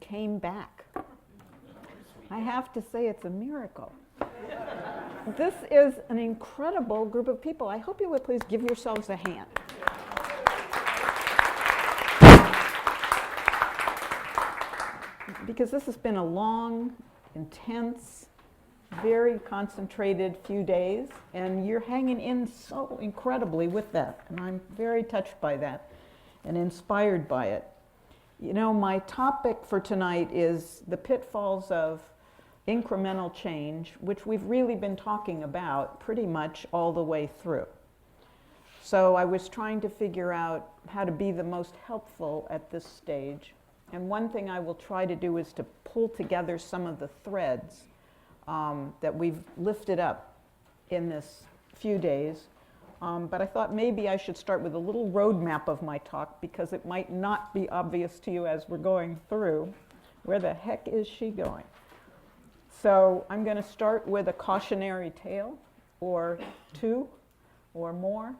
came back. I have to say it's a miracle. This is an incredible group of people. I hope you would please give yourselves a hand. Because this has been a long, intense, very concentrated few days, and you're hanging in so incredibly with that, and I'm very touched by that and inspired by it. You know, my topic for tonight is the pitfalls of incremental change, which we've really been talking about pretty much all the way through. So I was trying to figure out how to be the most helpful at this stage. And one thing I will try to do is to pull together some of the threads that we've lifted up in this few days. But I thought maybe I should start with a little roadmap of my talk, because it might not be obvious to you as we're going through. Where the heck is she going? So I'm going to start with a cautionary tale, or two or more,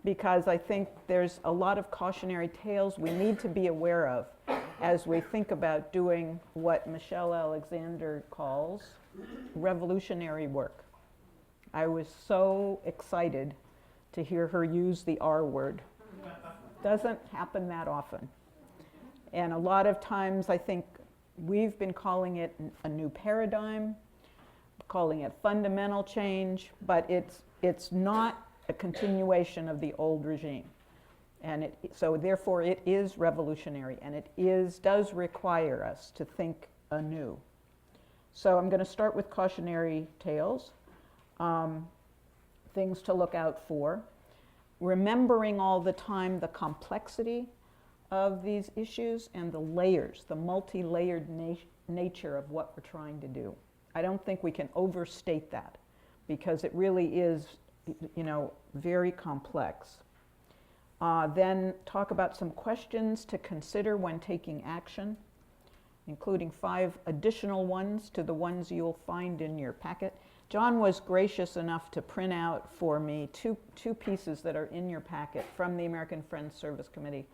because I think there's a lot of cautionary tales we need to be aware of as we think about doing what Michelle Alexander calls revolutionary work. I was so excited to hear her use the R word. Doesn't happen that often. And a lot of times I think we've been calling it a new paradigm, calling it fundamental change, but it's not a continuation of the old regime. And so therefore it is revolutionary, and it does require us to think anew. So I'm going to start with cautionary tales, things to look out for, remembering all the time the complexity of these issues and the layers, the multi-layered nature of what we're trying to do. I don't think we can overstate that, because it really is, very complex. Then talk about some questions to consider when taking action, including 5 additional ones to the ones you'll find in your packet. John was gracious enough to print out for me two pieces that are in your packet from the American Friends Service Committee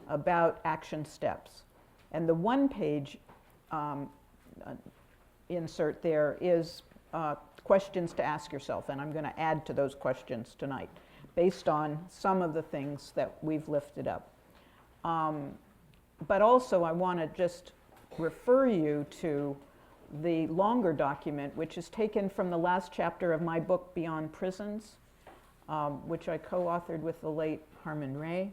about action steps. And the one-page insert there is questions to ask yourself, and I'm going to add to those questions tonight based on some of the things that we've lifted up. But also I want to just refer you to the longer document, which is taken from the last chapter of my book, Beyond Prisons, which I co-authored with the late Harmon Ray,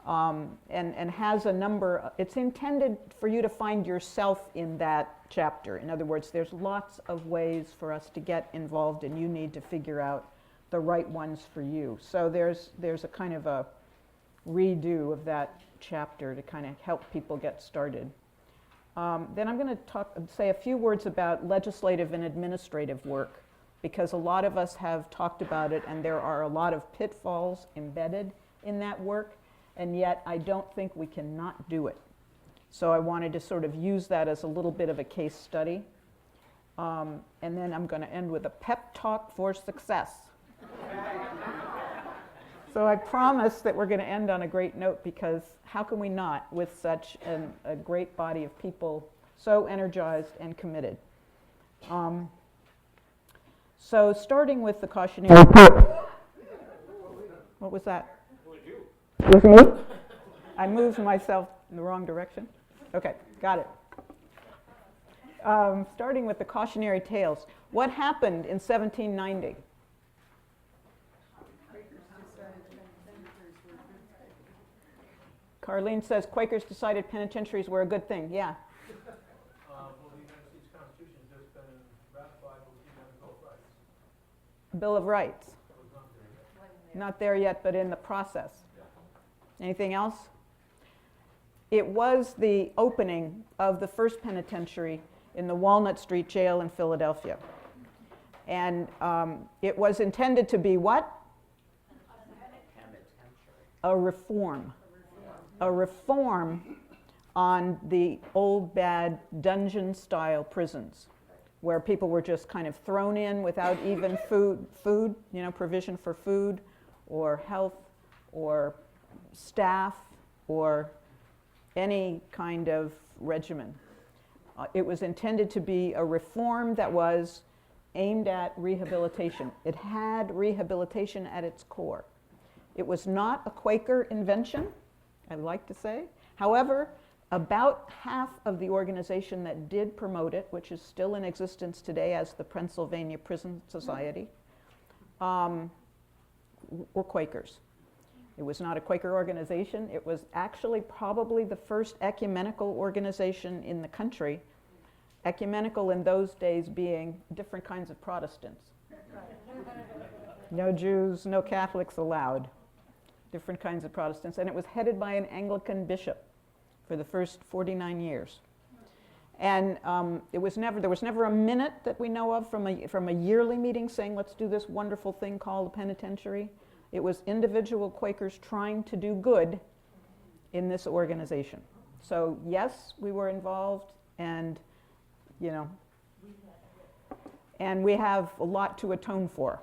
and has a number. It's intended for you to find yourself in that chapter. In other words, there's lots of ways for us to get involved, and you need to figure out the right ones for you. So there's a kind of a redo of that chapter to kind of help people get started. Then I'm going to say a few words about legislative and administrative work, because a lot of us have talked about it, and there are a lot of pitfalls embedded in that work, and yet I don't think we can not do it. So I wanted to sort of use that as a little bit of a case study. And then I'm going to end with a pep talk for success. So I promise that we're going to end on a great note, because how can we not, with such a great body of people so energized and committed? So starting with the cautionary. What was that? It was me? I moved myself in the wrong direction? Okay, got it. Starting with the cautionary tales. What happened in 1790? Carlene says Quakers decided penitentiaries were a good thing. Yeah. Well, the United States Constitution has just been ratified with the Bill of Rights. Bill of Rights. Not there yet, but in the process. Yeah. Anything else? It was the opening of the first penitentiary in the Walnut Street Jail in Philadelphia. And it was intended to be what? A reform. A reform on the old bad dungeon-style prisons, where people were just kind of thrown in without even food, provision for food or health or staff or any kind of regimen. It was intended to be a reform that was aimed at rehabilitation. It had rehabilitation at its core. It was not a Quaker invention, I'd like to say. However, about half of the organization that did promote it, which is still in existence today as the Pennsylvania Prison Society, were Quakers. It was not a Quaker organization. It was actually probably the first ecumenical organization in the country. Ecumenical in those days being different kinds of Protestants. No Jews, no Catholics allowed. Different kinds of Protestants. And it was headed by an Anglican bishop for the first 49 years. And there was never a minute that we know of from a yearly meeting saying, let's do this wonderful thing called the penitentiary. It was individual Quakers trying to do good in this organization. So yes, we were involved, and and we have a lot to atone for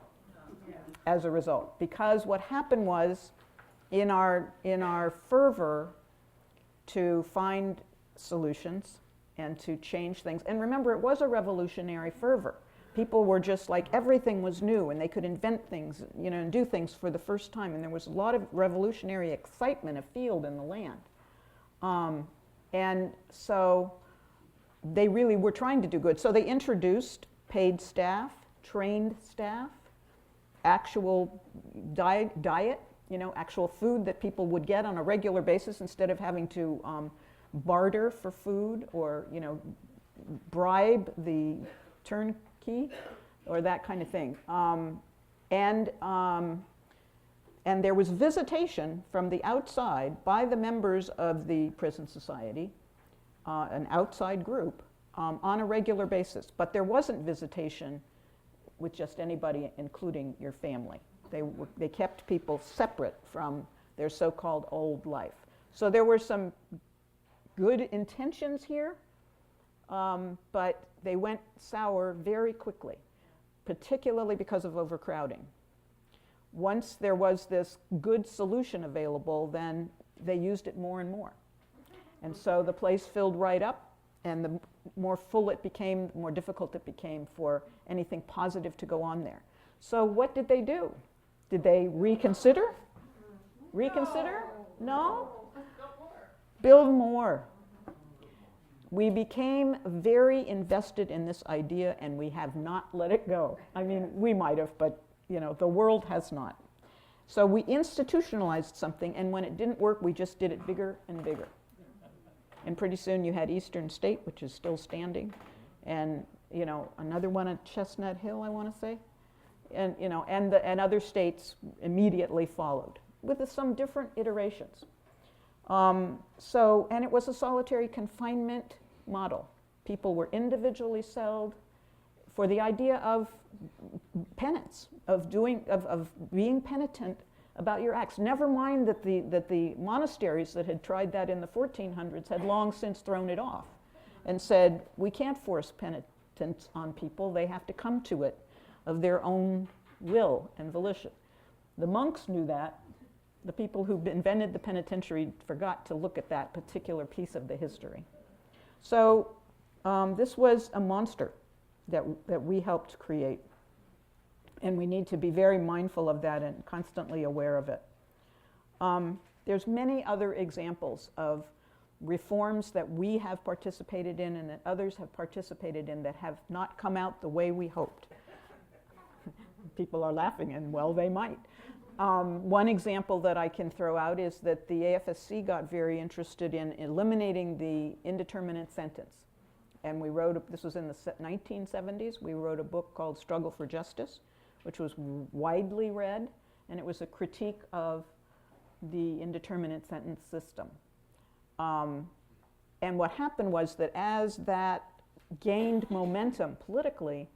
as a result. Because what happened was, in our fervor to find solutions and to change things, and remember, it was a revolutionary fervor. People were just like, everything was new, and they could invent things, and do things for the first time. And there was a lot of revolutionary excitement afield in the land. And so they really were trying to do good. So they introduced paid staff, trained staff, actual diet, actual food that people would get on a regular basis instead of having to barter for food or, bribe the turnkey or that kind of thing. And there was visitation from the outside by the members of the prison society, an outside group, on a regular basis. But there wasn't visitation with just anybody, including your family. They kept people separate from their so-called old life. So there were some good intentions here, but they went sour very quickly, particularly because of overcrowding. Once there was this good solution available, then they used it more and more. And so the place filled right up, and the more full it became, the more difficult it became for anything positive to go on there. So what did they do? Did they reconsider? Reconsider? No? Build more. We became very invested in this idea, and we have not let it go. I mean, we might have, but the world has not. So we institutionalized something, and when it didn't work, we just did it bigger and bigger. And pretty soon you had Eastern State, which is still standing, and another one at Chestnut Hill, I want to say, and and other states immediately followed with some different iterations. And it was a solitary confinement model. People were individually celled for the idea of penance, of being penitent about your acts. Never mind that the monasteries that had tried that in the 1400s had long since thrown it off and said, we can't force penitence on people. They have to come to it of their own will and volition. The monks knew that. The people who invented the penitentiary forgot to look at that particular piece of the history. So this was a monster that we helped create. And we need to be very mindful of that and constantly aware of it. There's many other examples of reforms that we have participated in and that others have participated in that have not come out the way we hoped. People are laughing, and well, they might. One example that I can throw out is that the AFSC got very interested in eliminating the indeterminate sentence. And we wrote, this was in the 1970s, we wrote a book called Struggle for Justice, which was widely read, and it was a critique of the indeterminate sentence system. And what happened was that as that gained momentum politically,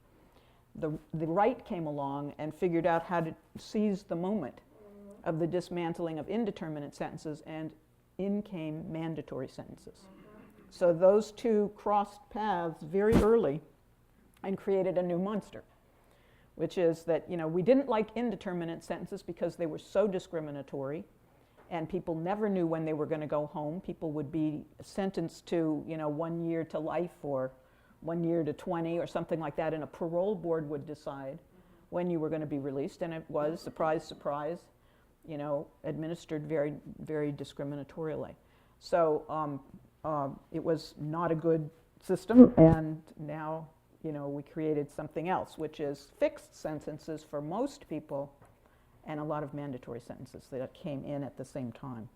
the right came along and figured out how to seize the moment of the dismantling of indeterminate sentences, and in came mandatory sentences. So those two crossed paths very early and created a new monster, which is that we didn't like indeterminate sentences because they were so discriminatory, and people never knew when they were going to go home. People would be sentenced to, 1 year to life or 1 year to 20 or something like that, and a parole board would decide when you were going to be released, and it was, surprise, surprise, administered very, very discriminatorily. So it was not a good system, and now, we created something else, which is fixed sentences for most people and a lot of mandatory sentences that came in at the same time.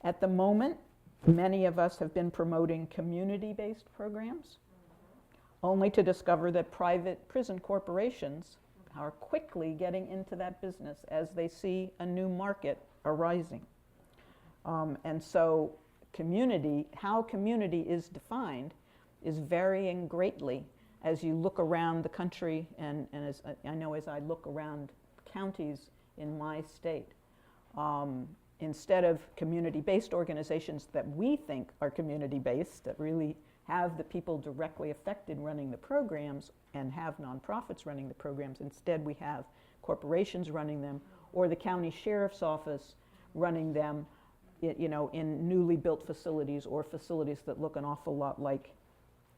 At the moment, many of us have been promoting community-based programs, only to discover that private prison corporations are quickly getting into that business as they see a new market arising. And so how community is defined is varying greatly as you look around the country, and as I know as I look around counties in my state. Instead of community-based organizations that we think are community-based, that really have the people directly affected running the programs and have nonprofits running the programs, instead we have corporations running them or the county sheriff's office running them, in newly built facilities or facilities that look an awful lot like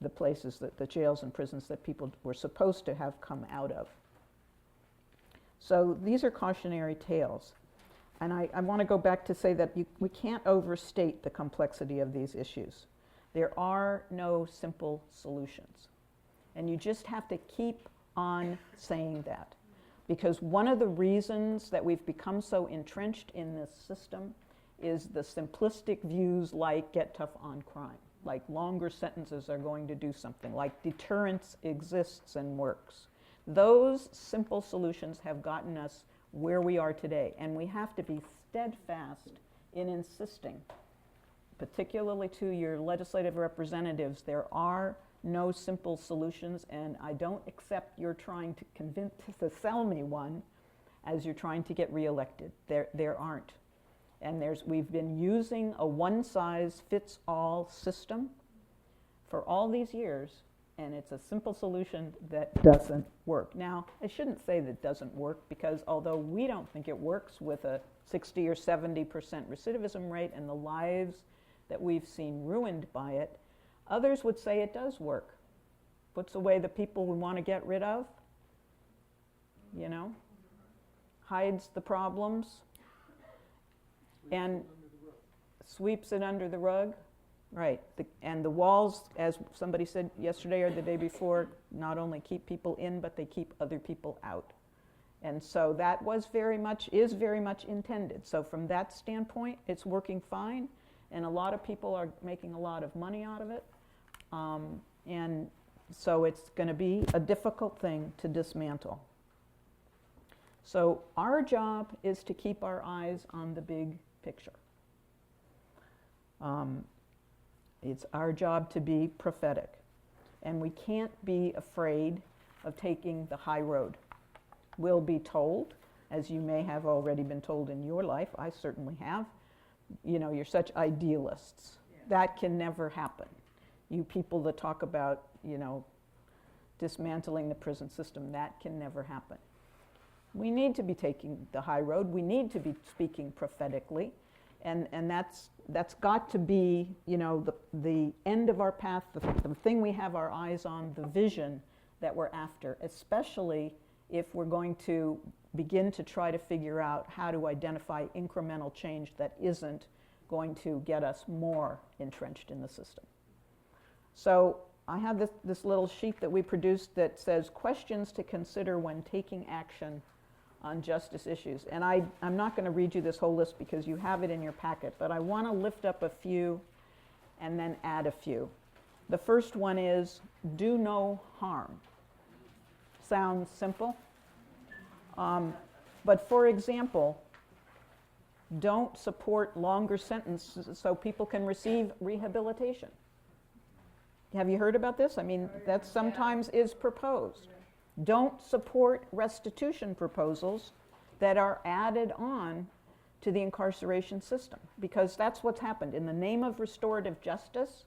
the places, the jails and prisons that people were supposed to have come out of. So these are cautionary tales. And I want to go back to say that we can't overstate the complexity of these issues. There are no simple solutions. And you just have to keep on saying that. Because one of the reasons that we've become so entrenched in this system is the simplistic views like get tough on crime, like longer sentences are going to do something, like deterrence exists and works. Those simple solutions have gotten us where we are today, and we have to be steadfast in insisting, particularly to your legislative representatives, there are no simple solutions, and I don't accept you're trying to sell me one as you're trying to get reelected. There aren't. And we've been using a one-size-fits-all system for all these years, and it's a simple solution that doesn't work. Now, I shouldn't say that it doesn't work, because although we don't think it works with a 60 or 70% recidivism rate and the lives that we've seen ruined by it, others would say it does work. Puts away the people we want to get rid of, hides the problems, and sweeps it under the rug. Right, and the walls, as somebody said yesterday or the day before, not only keep people in, but they keep other people out. And so that is very much intended. So from that standpoint, it's working fine, and a lot of people are making a lot of money out of it. And so it's going to be a difficult thing to dismantle. So our job is to keep our eyes on the big picture. It's our job to be prophetic, and we can't be afraid of taking the high road. We'll be told, as you may have already been told in your life, I certainly have, you're such idealists. Yeah. That can never happen. You people that talk about, dismantling the prison system, that can never happen. We need to be taking the high road. We need to be speaking prophetically. And that's got to be, the end of our path, the thing we have our eyes on, the vision that we're after, especially if we're going to begin to try to figure out how to identify incremental change that isn't going to get us more entrenched in the system. So I have this little sheet that we produced that says questions to consider when taking action on justice issues. And I'm not going to read you this whole list because you have it in your packet, but I want to lift up a few and then add a few. The first one is do no harm. Sounds simple. But for example, don't support longer sentences so people can receive rehabilitation. Have you heard about this? I mean, that sometimes is proposed. Don't support restitution proposals that are added on to the incarceration system, because that's what's happened. In the name of restorative justice,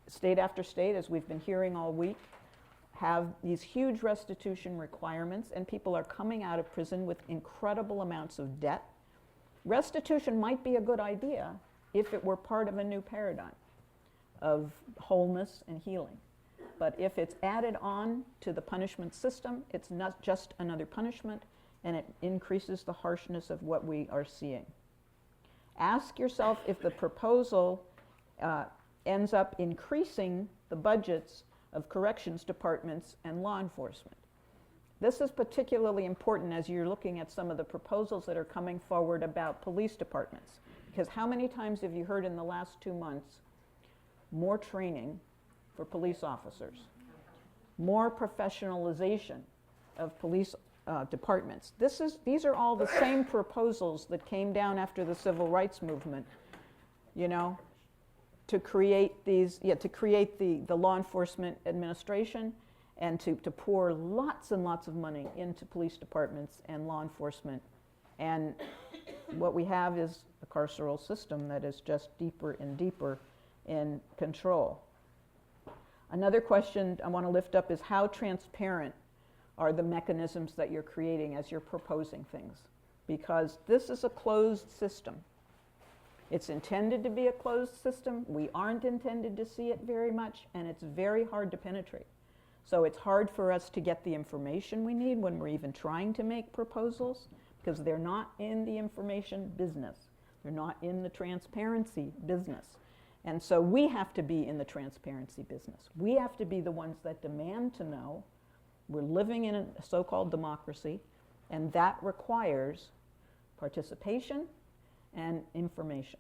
state after state, as we've been hearing all week, have these huge restitution requirements, and people are coming out of prison with incredible amounts of debt. Restitution might be a good idea if it were part of a new paradigm of wholeness and healing. But if it's added on to the punishment system, it's not just another punishment, and it increases the harshness of what we are seeing. Ask yourself if the proposal ends up increasing the budgets of corrections departments and law enforcement. This is particularly important as you're looking at some of the proposals that are coming forward about police departments. Because how many times have you heard in the last 2 months, more training for police officers, more professionalization of police departments? These are all the same proposals that came down after the civil rights movement, you know, to create the law enforcement administration and to pour lots and lots of money into police departments and law enforcement. And what we have is a carceral system that is just deeper and deeper in control. Another question I want to lift up is how transparent are the mechanisms that you're creating as you're proposing things? Because this is a closed system. It's intended to be a closed system. We aren't intended to see it very much, and it's very hard to penetrate. So it's hard for us to get the information we need when we're even trying to make proposals, because they're not in the information business. They're not in the transparency business. And so we have to be in the transparency business. We have to be the ones that demand to know. We're living in a so-called democracy, and that requires participation and information.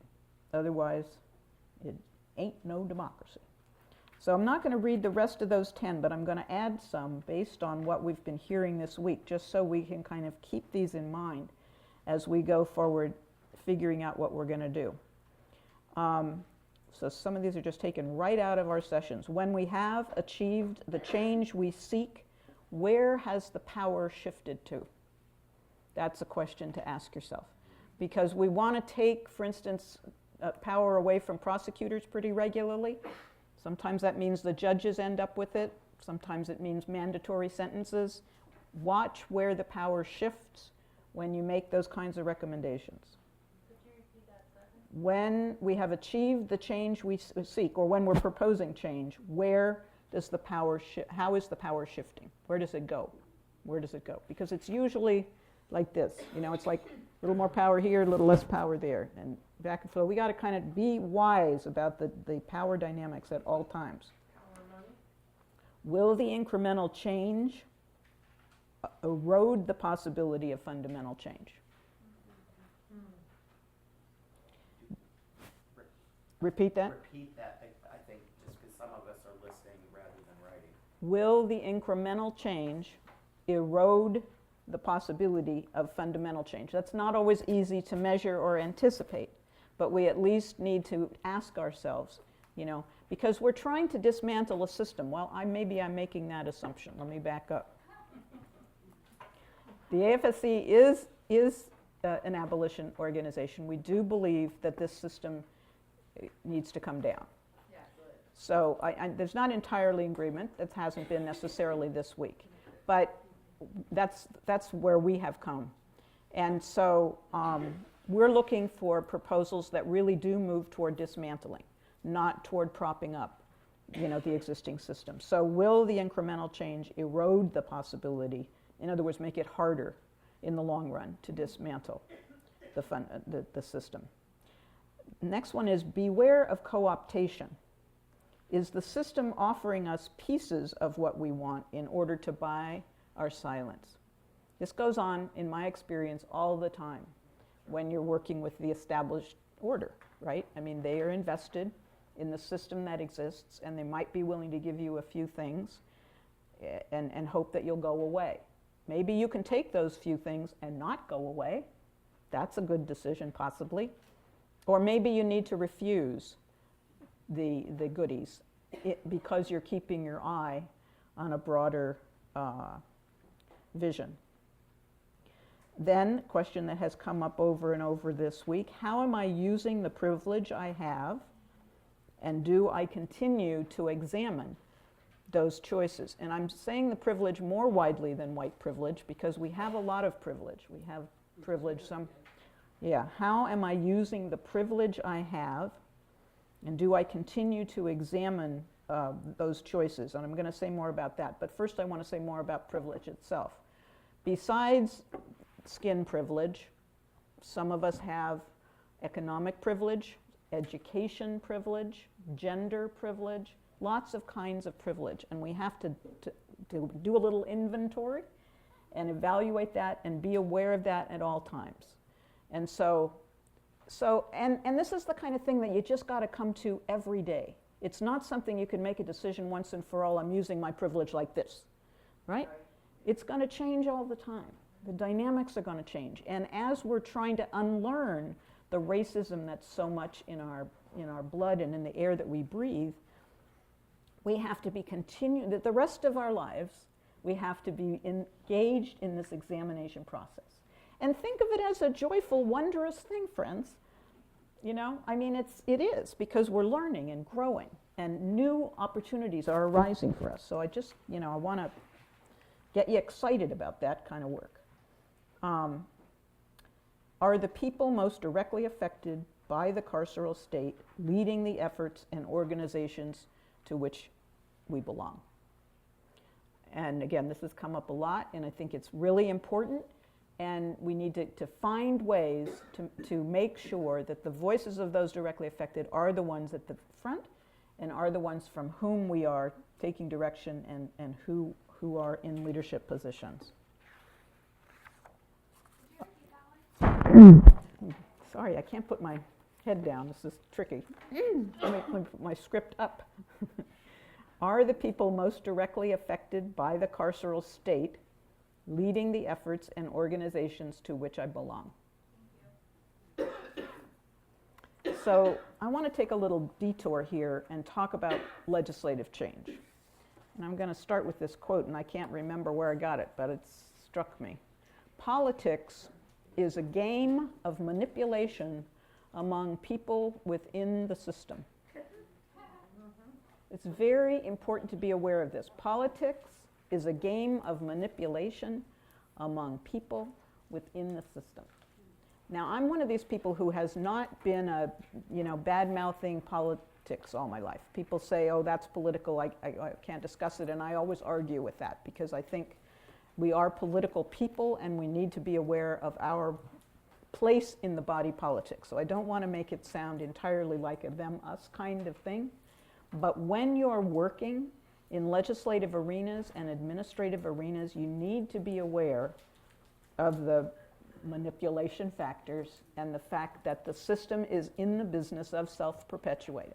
Otherwise, it ain't no democracy. So I'm not going to read the rest of those 10, but I'm going to add some based on what we've been hearing this week, just so we can kind of keep these in mind as we go forward figuring out what we're going to do. So some of these are just taken right out of our sessions. When we have achieved the change we seek, where has the power shifted to? That's a question to ask yourself. Because we want to take, for instance, power away from prosecutors pretty regularly. Sometimes that means the judges end up with it. Sometimes it means mandatory sentences. Watch where the power shifts when you make those kinds of recommendations. Could you repeat that sentence? When we have achieved the change we seek, or when we're proposing change, where does the power how is the power shifting? Where does it go? Where does it go? Because it's usually like this, you know, it's like a little more power here, a little less power there, and back and forth. We got to kind of be wise about the power dynamics at all times. Power money? Will the incremental change erode the possibility of fundamental change? Repeat that? Repeat that, I think, just because some of us are listening rather than writing. Will the incremental change erode the possibility of fundamental change? That's not always easy to measure or anticipate, but we at least need to ask ourselves, you know, because we're trying to dismantle a system. Well, maybe I'm making that assumption. Let me back up. The AFSC is an abolition organization. We do believe that this system needs to come down. Yeah, good. So there's not entirely agreement. That hasn't been necessarily this week. But that's where we have come. And so we're looking for proposals that really do move toward dismantling, not toward propping up, you know, the existing system. So will the incremental change erode the possibility, in other words, make it harder in the long run to dismantle the system? Next one is beware of co-optation. Is the system offering us pieces of what we want in order to buy our silence? This goes on, in my experience, all the time when you're working with the established order, right? I mean, they are invested in the system that exists, and they might be willing to give you a few things and hope that you'll go away. Maybe you can take those few things and not go away. That's a good decision, possibly. Or maybe you need to refuse the goodies because you're keeping your eye on a broader vision. Then, a question that has come up over and over this week, how am I using the privilege I have, and do I continue to examine those choices. And I'm saying the privilege more widely than white privilege because we have a lot of privilege. We have privilege, how am I using the privilege I have, and do I continue to examine those choices? And I'm going to say more about that. But first I want to say more about privilege itself. Besides skin privilege, some of us have economic privilege, education privilege, gender privilege, lots of kinds of privilege. And we have to do a little inventory and evaluate that and be aware of that at all times. And and this is the kind of thing that you just got to come to every day. It's not something you can make a decision once and for all, I'm using my privilege like this, right? It's going to change all the time. The dynamics are going to change. And as we're trying to unlearn the racism that's so much in our blood and in the air that we breathe, we have to be the rest of our lives, we have to be engaged in this examination process. And think of it as a joyful, wondrous thing, friends. I mean, it is, because we're learning and growing, and new opportunities are arising for us. So I just, I want to get you excited about that kind of work. Are the people most directly affected by the carceral state leading the efforts and organizations to which we belong? And again, this has come up a lot, and I think it's really important. And we need to find ways to make sure that the voices of those directly affected are the ones at the front and are the ones from whom we are taking direction and who are in leadership positions. Sorry, I can't put my head down. This is tricky. Let me put my script up. Are the people most directly affected by the carceral state leading the efforts and organizations to which I belong? So I want to take a little detour here and talk about legislative change. And I'm going to start with this quote, and I can't remember where I got it, but it struck me. Politics is a game of manipulation among people within the system. It's very important to be aware of this. Politics is a game of manipulation among people within the system. Now, I'm one of these people who has not been bad-mouthing politics all my life. People say, oh, that's political, I can't discuss it, and I always argue with that because I think we are political people and we need to be aware of our place in the body politic. So I don't want to make it sound entirely like a them-us kind of thing. But when you're working in legislative arenas and administrative arenas, you need to be aware of the manipulation factors and the fact that the system is in the business of self-perpetuating.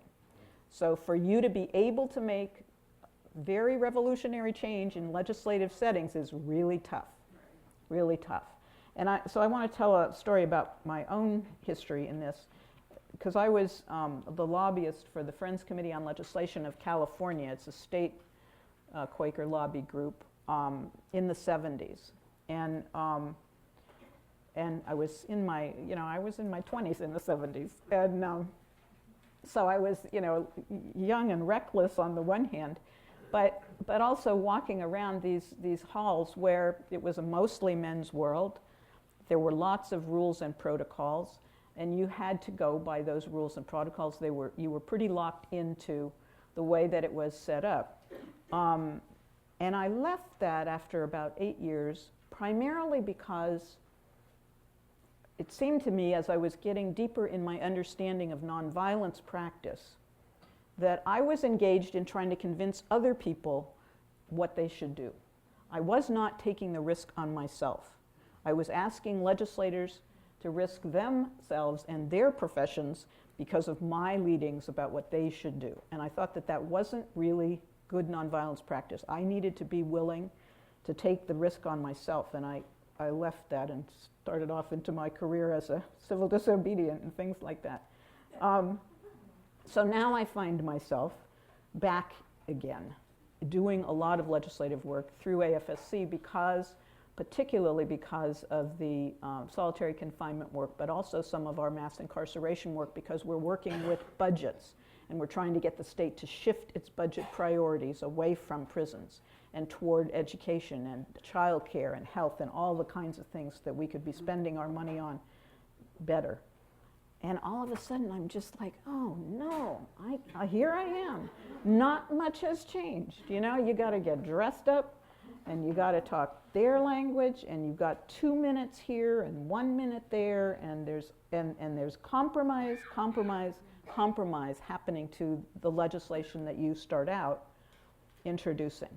So for you to be able to make very revolutionary change in legislative settings is really tough, really tough. And so I want to tell a story about my own history in this, because I was the lobbyist for the Friends Committee on Legislation of California. It's a state Quaker lobby group in the 70s. And I was in my 20s in the 70s. And so I was, young and reckless on the one hand, but also walking around these halls where it was a mostly men's world. There were lots of rules and protocols, and you had to go by those rules and protocols. You were pretty locked into the way that it was set up. And I left that after about 8 years, primarily because it seemed to me, as I was getting deeper in my understanding of nonviolence practice, that I was engaged in trying to convince other people what they should do. I was not taking the risk on myself. I was asking legislators to risk themselves and their professions because of my leadings about what they should do. And I thought that wasn't really good nonviolence practice. I needed to be willing to take the risk on myself, and I left that and started off into my career as a civil disobedient and things like that. So now I find myself back again doing a lot of legislative work through AFSC particularly because of the solitary confinement work, but also some of our mass incarceration work, because we're working with budgets and we're trying to get the state to shift its budget priorities away from prisons and toward education and childcare and health and all the kinds of things that we could be spending our money on better. And all of a sudden, I'm just like, oh no, here I am. Not much has changed. You know, you got to get dressed up, and you got to talk their language, and you've got 2 minutes here and 1 minute there, and there's compromise happening to the legislation that you start out introducing.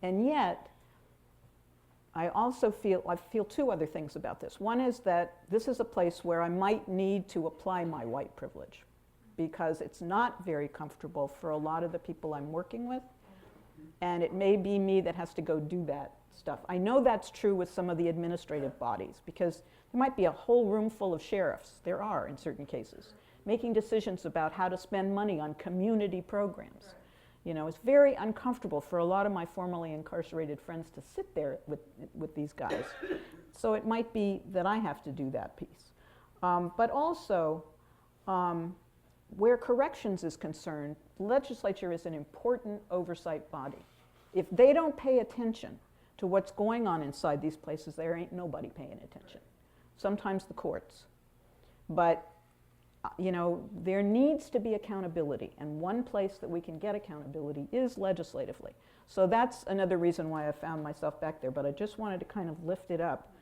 And yet, I feel two other things about this. One is that this is a place where I might need to apply my white privilege, because it's not very comfortable for a lot of the people I'm working with, and it may be me that has to go do that stuff. I know that's true with some of the administrative bodies, because there might be a whole room full of sheriffs, there are in certain cases, making decisions about how to spend money on community programs. You know, it's very uncomfortable for a lot of my formerly incarcerated friends to sit there with these guys. So it might be that I have to do that piece. But also, where corrections is concerned, the legislature is an important oversight body. If they don't pay attention to what's going on inside these places, there ain't nobody paying attention. Sometimes the courts. But you know, there needs to be accountability, and one place that we can get accountability is legislatively. So that's another reason why I found myself back there, but I just wanted to kind of lift it up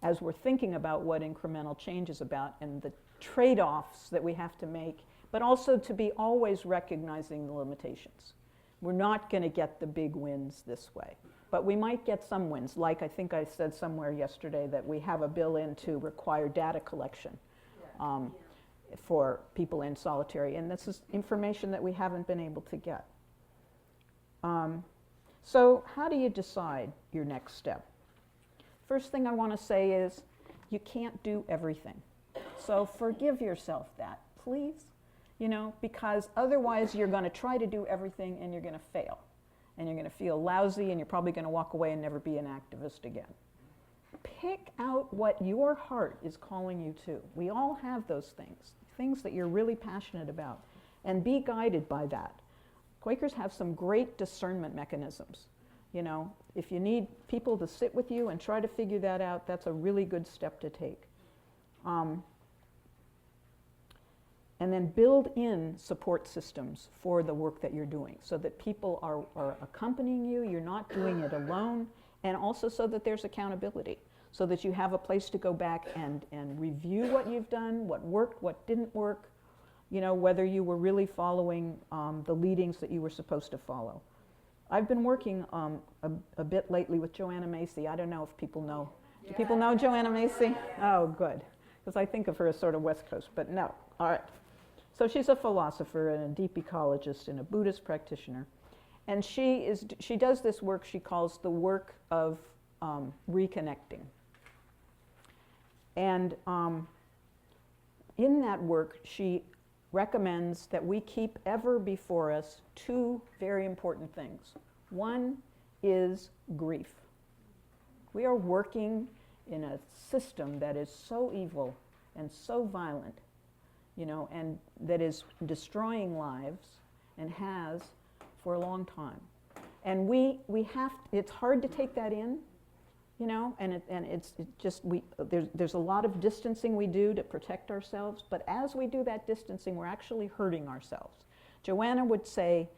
as we're thinking about what incremental change is about and the trade-offs that we have to make, but also to be always recognizing the limitations. We're not going to get the big wins this way, but we might get some wins, like I think I said somewhere yesterday that we have a bill in to require data collection. For people in solitary, and this is information that we haven't been able to get. So how do you decide your next step? First thing I want to say is you can't do everything. So forgive yourself that, please, you know, because otherwise you're going to try to do everything and you're going to fail. And you're going to feel lousy and you're probably going to walk away and never be an activist again. Pick out what your heart is calling you to. We all have those things that you're really passionate about, and be guided by that. Quakers have some great discernment mechanisms. You know, if you need people to sit with you and try to figure that out, that's a really good step to take. And then build in support systems for the work that you're doing so that people are accompanying you, you're not doing it alone, and also so that there's accountability, so that you have a place to go back and review what you've done, what worked, what didn't work, you know, whether you were really following the leadings that you were supposed to follow. I've been working a bit lately with Joanna Macy. I don't know if people know. Do people know Joanna Macy? Oh, good, because I think of her as sort of West Coast, but no. All right. So she's a philosopher and a deep ecologist and a Buddhist practitioner. And she does this work she calls the work of reconnecting. And in that work, she recommends that we keep ever before us two very important things. One is grief. We are working in a system that is so evil and so violent, you know, and that is destroying lives and has for a long time. And it's hard to take that in, you know, and there's a lot of distancing we do to protect ourselves, but as we do that distancing, we're actually hurting ourselves. Joanna would say,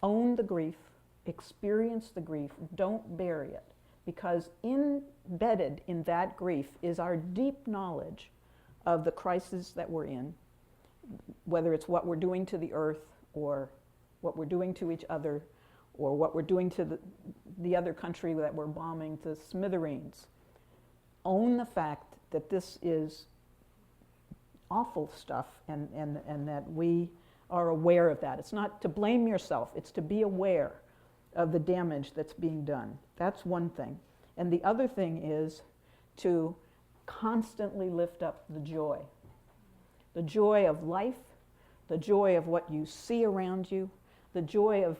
own the grief, experience the grief, don't bury it, because embedded in that grief is our deep knowledge of the crisis that we're in, whether it's what we're doing to the earth or what we're doing to each other, or what we're doing to the other country that we're bombing to smithereens. Own the fact that this is awful stuff and that we are aware of that. It's not to blame yourself, it's to be aware of the damage that's being done. That's one thing. And the other thing is to constantly lift up the joy. The joy of life, the joy of what you see around you, the joy of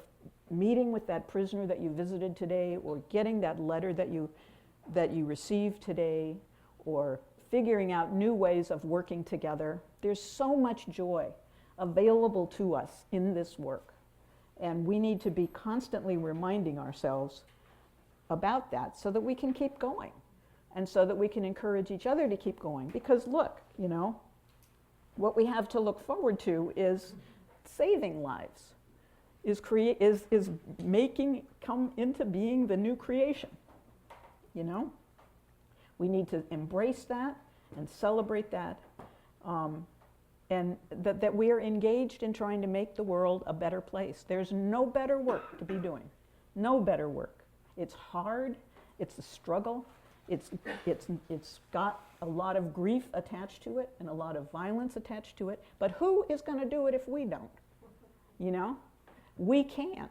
meeting with that prisoner that you visited today, or getting that letter that you received today, or figuring out new ways of working together. There's so much joy available to us in this work. And we need to be constantly reminding ourselves about that so that we can keep going and so that we can encourage each other to keep going. Because look, you know, what we have to look forward to is saving lives, is making come into being the new creation, you know? We need to embrace that and celebrate that, and that we are engaged in trying to make the world a better place. There's no better work to be doing, no better work. It's hard, it's a struggle, it's got a lot of grief attached to it and a lot of violence attached to it, but who is going to do it if we don't? You know? We can.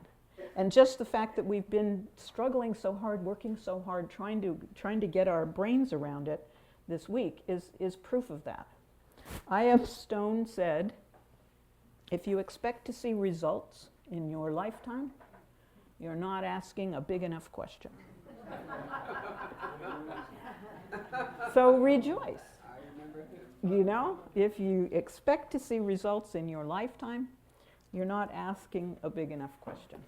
And just the fact that we've been struggling so hard, working so hard, trying to get our brains around it this week is proof of that. I.F. Stone said, if you expect to see results in your lifetime, you're not asking a big enough question. So rejoice. You know, if you expect to see results in your lifetime, you're not asking a big enough question.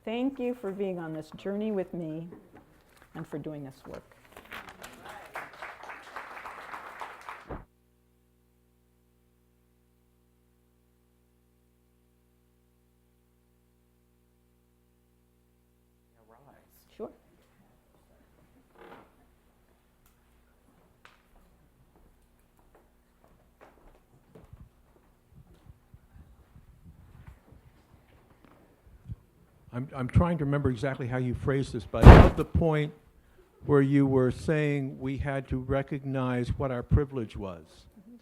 Thank you for being on this journey with me and for doing this work. Sure. I'm trying to remember exactly how you phrased this, but I love the point where you were saying we had to recognize what our privilege was. Mm-hmm.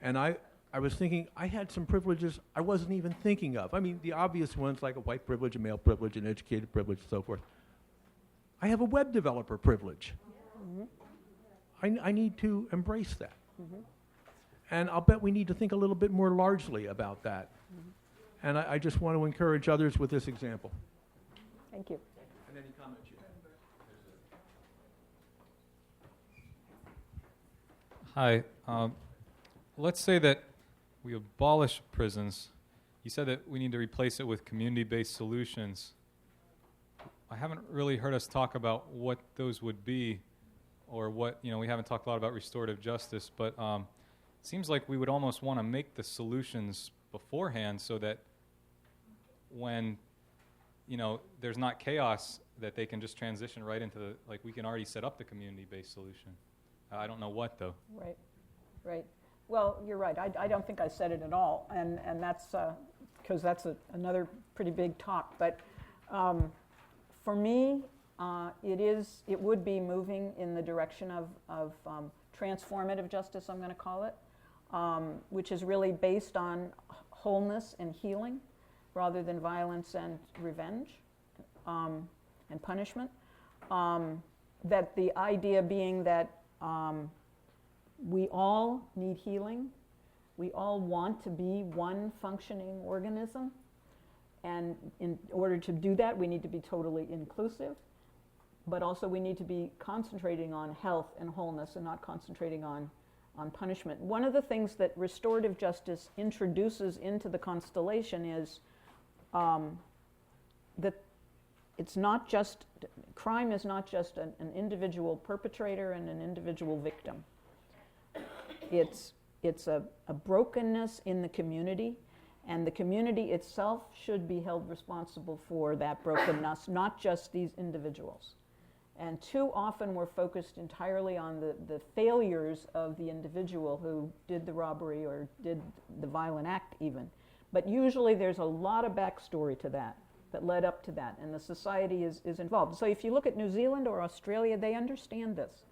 And I was thinking, I had some privileges I wasn't even thinking of. I mean, the obvious ones like a white privilege, a male privilege, an educated privilege, and so forth. I have a web developer privilege. Mm-hmm. I need to embrace that. Mm-hmm. And I'll bet we need to think a little bit more largely about that. Mm-hmm. And I just want to encourage others with this example. Thank you. And any comments you have? Hi. Let's say that we abolish prisons. You said that we need to replace it with community-based solutions. I haven't really heard us talk about what those would be, or what, you know, we haven't talked a lot about restorative justice, but it seems like we would almost want to make the solutions beforehand so that when, you know, there's not chaos, that they can just transition right into the, like, we can already set up the community-based solution. I don't know what, though. Right, right. Well, you're right. I don't think I said it at all, and that's because that's another pretty big talk. But for me, it would be moving in the direction of transformative justice, I'm going to call it, which is really based on wholeness and healing rather than violence and revenge and punishment. That the idea being that we all need healing. We all want to be one functioning organism. And in order to do that, we need to be totally inclusive. But also we need to be concentrating on health and wholeness and not concentrating on punishment. One of the things that restorative justice introduces into the constellation is that it's not just, crime is not just an individual perpetrator and an individual victim. It's a brokenness in the community, and the community itself should be held responsible for that brokenness, not just these individuals. And too often we're focused entirely on the failures of the individual who did the robbery or did the violent act even. But usually there's a lot of backstory to that led up to that, and the society is involved. So if you look at New Zealand or Australia, they understand this,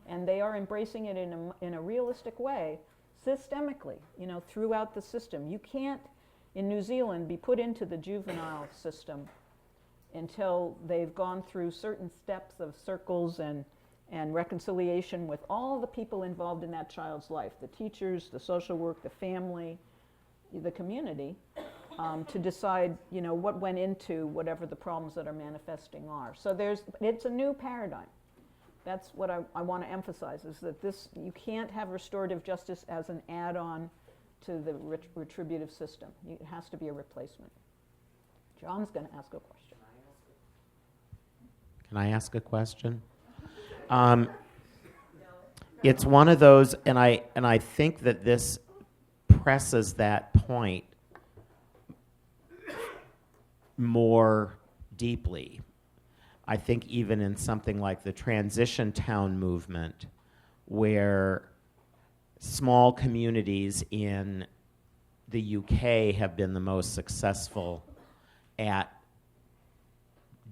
and they are embracing it in a realistic way, systemically, you know, throughout the system. You can't, in New Zealand, be put into the juvenile system until they've gone through certain steps of circles and reconciliation with all the people involved in that child's life, the teachers, the social work, the family, the community, to decide, you know, what went into whatever the problems that are manifesting are. So it's a new paradigm. That's what I want to emphasize, is that you can't have restorative justice as an add-on to the retributive system. It has to be a replacement. John's going to ask a question. Can I ask a question? It's one of those, and I think that this presses that point more deeply. I think even in something like the transition town movement, where small communities in the UK have been the most successful at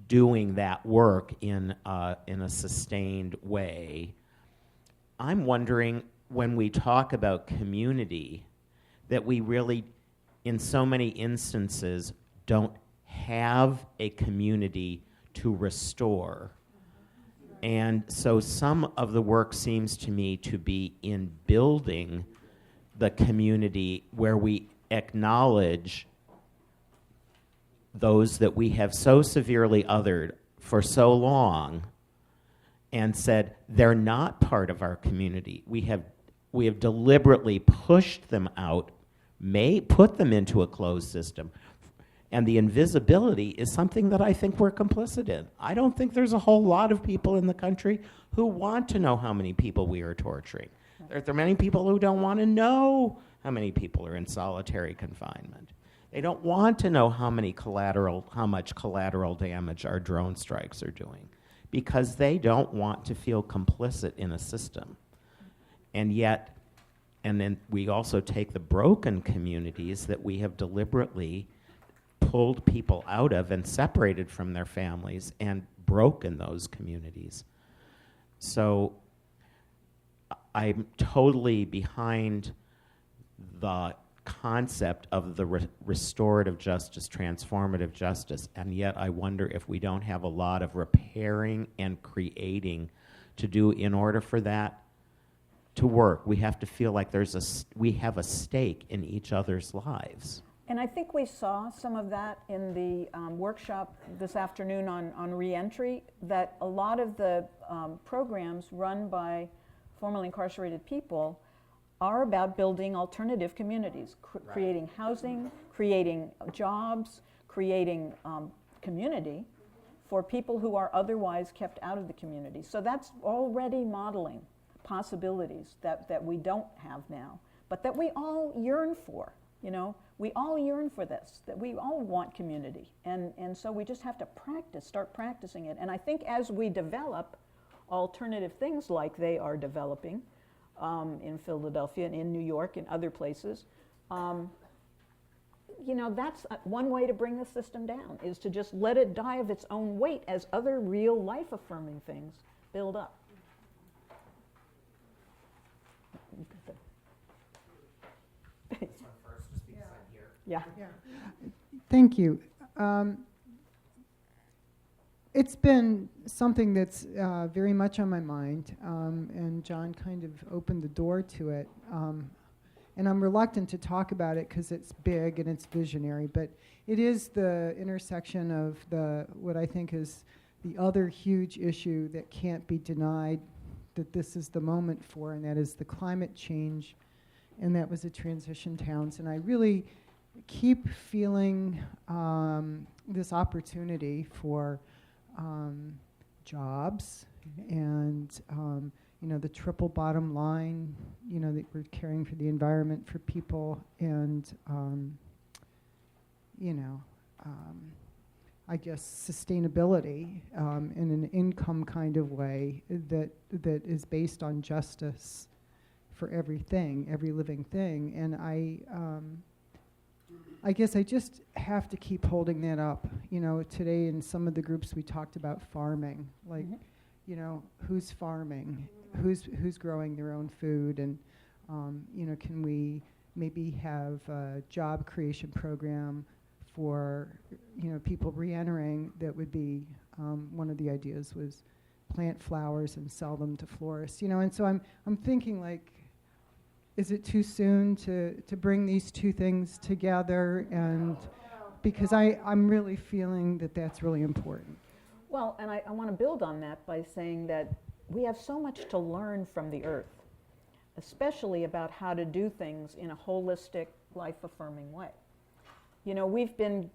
doing that work in a sustained way. I'm wondering, when we talk about community, that we really, in so many instances, don't have a community to restore. And so some of the work seems to me to be in building the community where we acknowledge those that we have so severely othered for so long and said they're not part of our community. We have deliberately pushed them out, put them into a closed system. And the invisibility is something that I think we're complicit in. I don't think there's a whole lot of people in the country who want to know how many people we are torturing. There are many people who don't want to know how many people are in solitary confinement. They don't want to know how much collateral damage our drone strikes are doing, because they don't want to feel complicit in a system. And yet, and then we also take the broken communities that we have deliberately pulled people out of and separated from their families and broken those communities. So I'm totally behind the concept of the restorative justice, transformative justice, and yet I wonder if we don't have a lot of repairing and creating to do in order for that to work. We have to feel like we have a stake in each other's lives. And I think we saw some of that in the workshop this afternoon on reentry, that a lot of the programs run by formerly incarcerated people are about building alternative communities, creating housing, creating jobs, creating community for people who are otherwise kept out of the community. So that's already modeling possibilities that we don't have now, but that we all yearn for. You know, we all yearn for this, that we all want community. And so we just have to start practicing it. And I think as we develop alternative things like they are developing in Philadelphia and in New York and other places, you know, that's one way to bring the system down, is to just let it die of its own weight as other real life-affirming things build up. Yeah. Thank you. It's been something that's very much on my mind, and John kind of opened the door to it. And I'm reluctant to talk about it because it's big and it's visionary, but it is the intersection of what I think is the other huge issue that can't be denied, that this is the moment for, and that is the climate change, and that was the transition towns. And I really keep feeling this opportunity for jobs and you know, the triple bottom line, you know, that we're caring for the environment for people, and you know, I guess sustainability in an income kind of way that is based on justice for everything, every living thing. And I guess I just have to keep holding that up. You know, today in some of the groups we talked about farming, like, you know, who's farming, who's growing their own food, and you know, can we maybe have a job creation program for, you know, people re-entering? That would be one of the ideas was plant flowers and sell them to florists, you know. And so I'm thinking, like, is it too soon to bring these two things together? And because I'm really feeling that that's really important. Well, and I want to build on that by saying that we have so much to learn from the earth, especially about how to do things in a holistic, life-affirming way. You know, we've been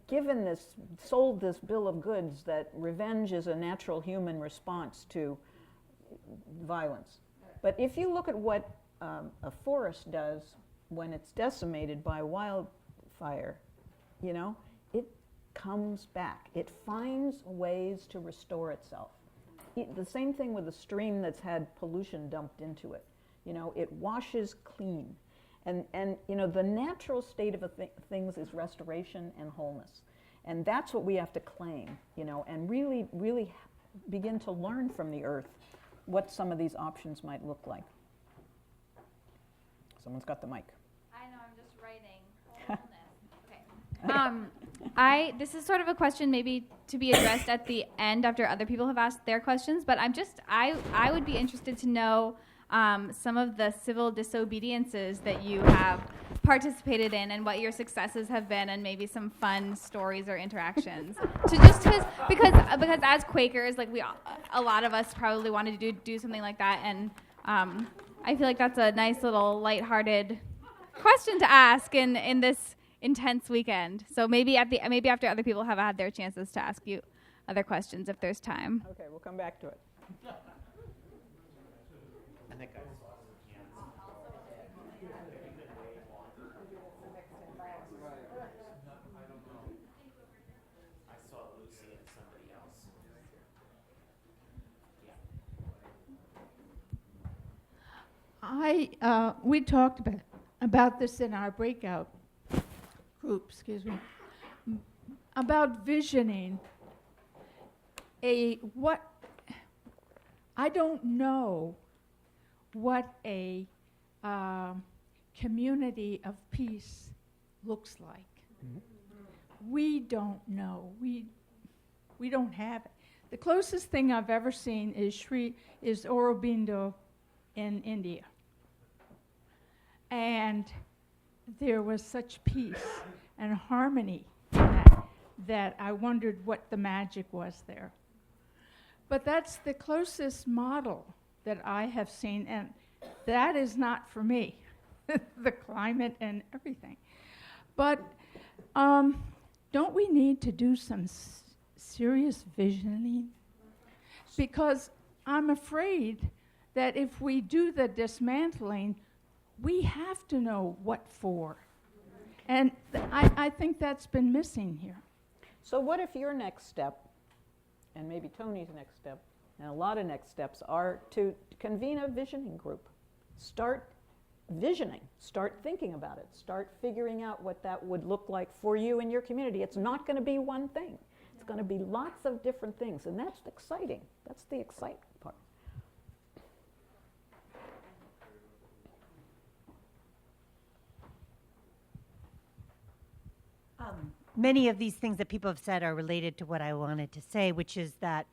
sold this bill of goods that revenge is a natural human response to violence. But if you look at what a forest does when it's decimated by wildfire, you know, it comes back. It finds ways to restore itself. The same thing with a stream that's had pollution dumped into it. You know, it washes clean. And you know, the natural state of things is restoration and wholeness. And that's what we have to claim, you know, and really, really begin to learn from the earth what some of these options might look like. Someone's got the mic. I know, I'm just writing. Okay. This is sort of a question maybe to be addressed at the end after other people have asked their questions, but I would be interested to know some of the civil disobediences that you have participated in and what your successes have been, and maybe some fun stories or interactions. Because as Quakers, like a lot of us probably wanted to do something like that, and I feel like that's a nice little lighthearted question to ask in this intense weekend. So maybe after other people have had their chances to ask you other questions, if there's time. Okay, we'll come back to it. I think I saw Lucy and somebody else. We talked about this in our breakout group, about visioning I don't know what a community of peace looks like. Mm-hmm. We don't know. We don't have it. The closest thing I've ever seen is Aurobindo in India. And there was such peace and harmony in that I wondered what the magic was there. But that's the closest model that I have seen, and that is not for me, the climate and everything. But don't we need to do some serious visioning? Because I'm afraid that if we do the dismantling, we have to know what for. And I think that's been missing here. So what if your next step, and maybe Tony's next step, and a lot of next steps are to convene a visioning group. Start visioning, start thinking about it, start figuring out what that would look like for you and your community. It's not going to be one thing. It's going to be lots of different things, and that's exciting. That's the exciting part. Many of these things that people have said are related to what I wanted to say, which is that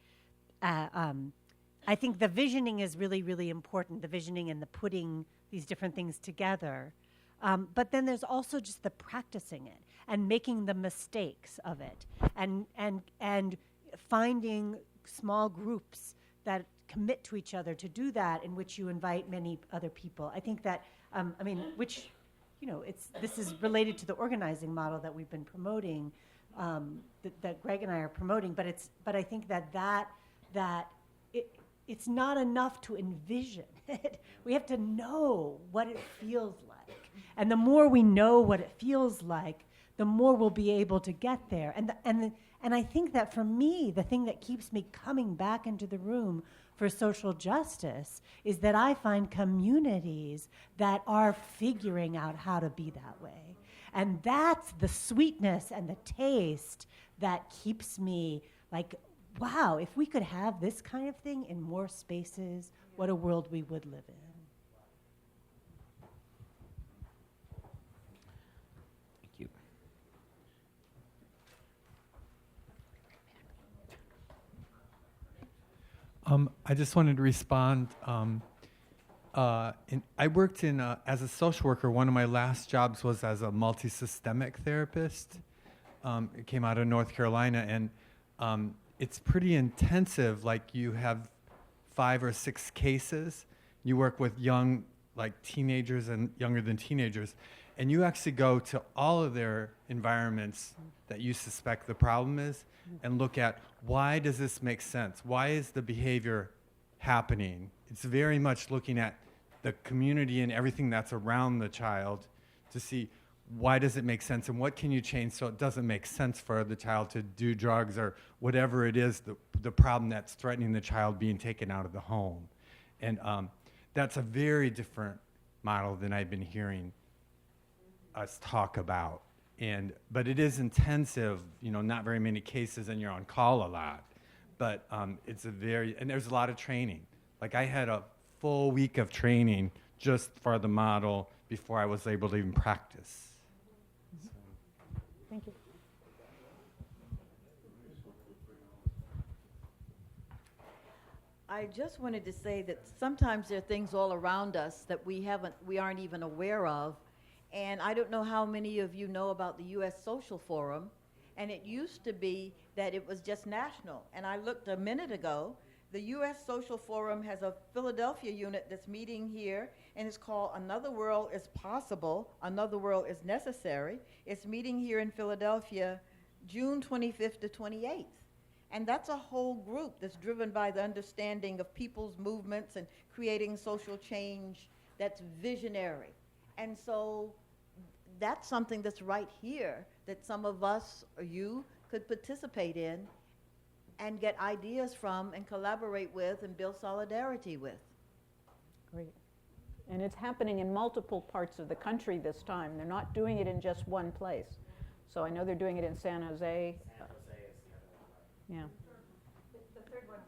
I think the visioning is really, really important, the visioning and the putting these different things together. But then there's also just the practicing it and making the mistakes of it and finding small groups that commit to each other to do that, in which you invite many other people. I think that, this is related to the organizing model that we've been promoting, that Greg and I are promoting. But I think that it's not enough to envision it. We have to know what it feels like, and the more we know what it feels like, the more we'll be able to get there. And I think that for me, the thing that keeps me coming back into the room for social justice is that I find communities that are figuring out how to be that way. And that's the sweetness and the taste that keeps me like, wow, if we could have this kind of thing in more spaces, what a world we would live in. Thank you. I just wanted to respond. I worked as a social worker. One of my last jobs was as a multi-systemic therapist. It came out of North Carolina, and it's pretty intensive. Like, you have 5 or 6 cases. You work with young like teenagers and younger than teenagers, and you actually go to all of their environments that you suspect the problem is and look at, why does this make sense? Why is the behavior happening? It's very much looking at the community and everything that's around the child to see, why does it make sense and what can you change so it doesn't make sense for the child to do drugs or whatever it is, the problem that's threatening the child being taken out of the home. And that's a very different model than I've been hearing us talk about. But it is intensive, not very many cases, and you're on call a lot. But it's and there's a lot of training. Like I had a full week of training just for the model before I was able to even practice. Thank you. I just wanted to say that sometimes there are things all around us that we aren't even aware of. And I don't know how many of you know about the U.S. Social Forum. And it used to be that it was just national. And I looked a minute ago, the U.S. Social Forum has a Philadelphia unit that's meeting here, and it's called Another World is Possible, Another World is Necessary. It's meeting here in Philadelphia June 25th to 28th. And that's a whole group that's driven by the understanding of people's movements and creating social change that's visionary. And so that's something that's right here that some of us or you could participate in and get ideas from and collaborate with and build solidarity with. Great. And it's happening in multiple parts of the country this time. They're not doing it in just one place. So I know they're doing it in San Jose. Yeah.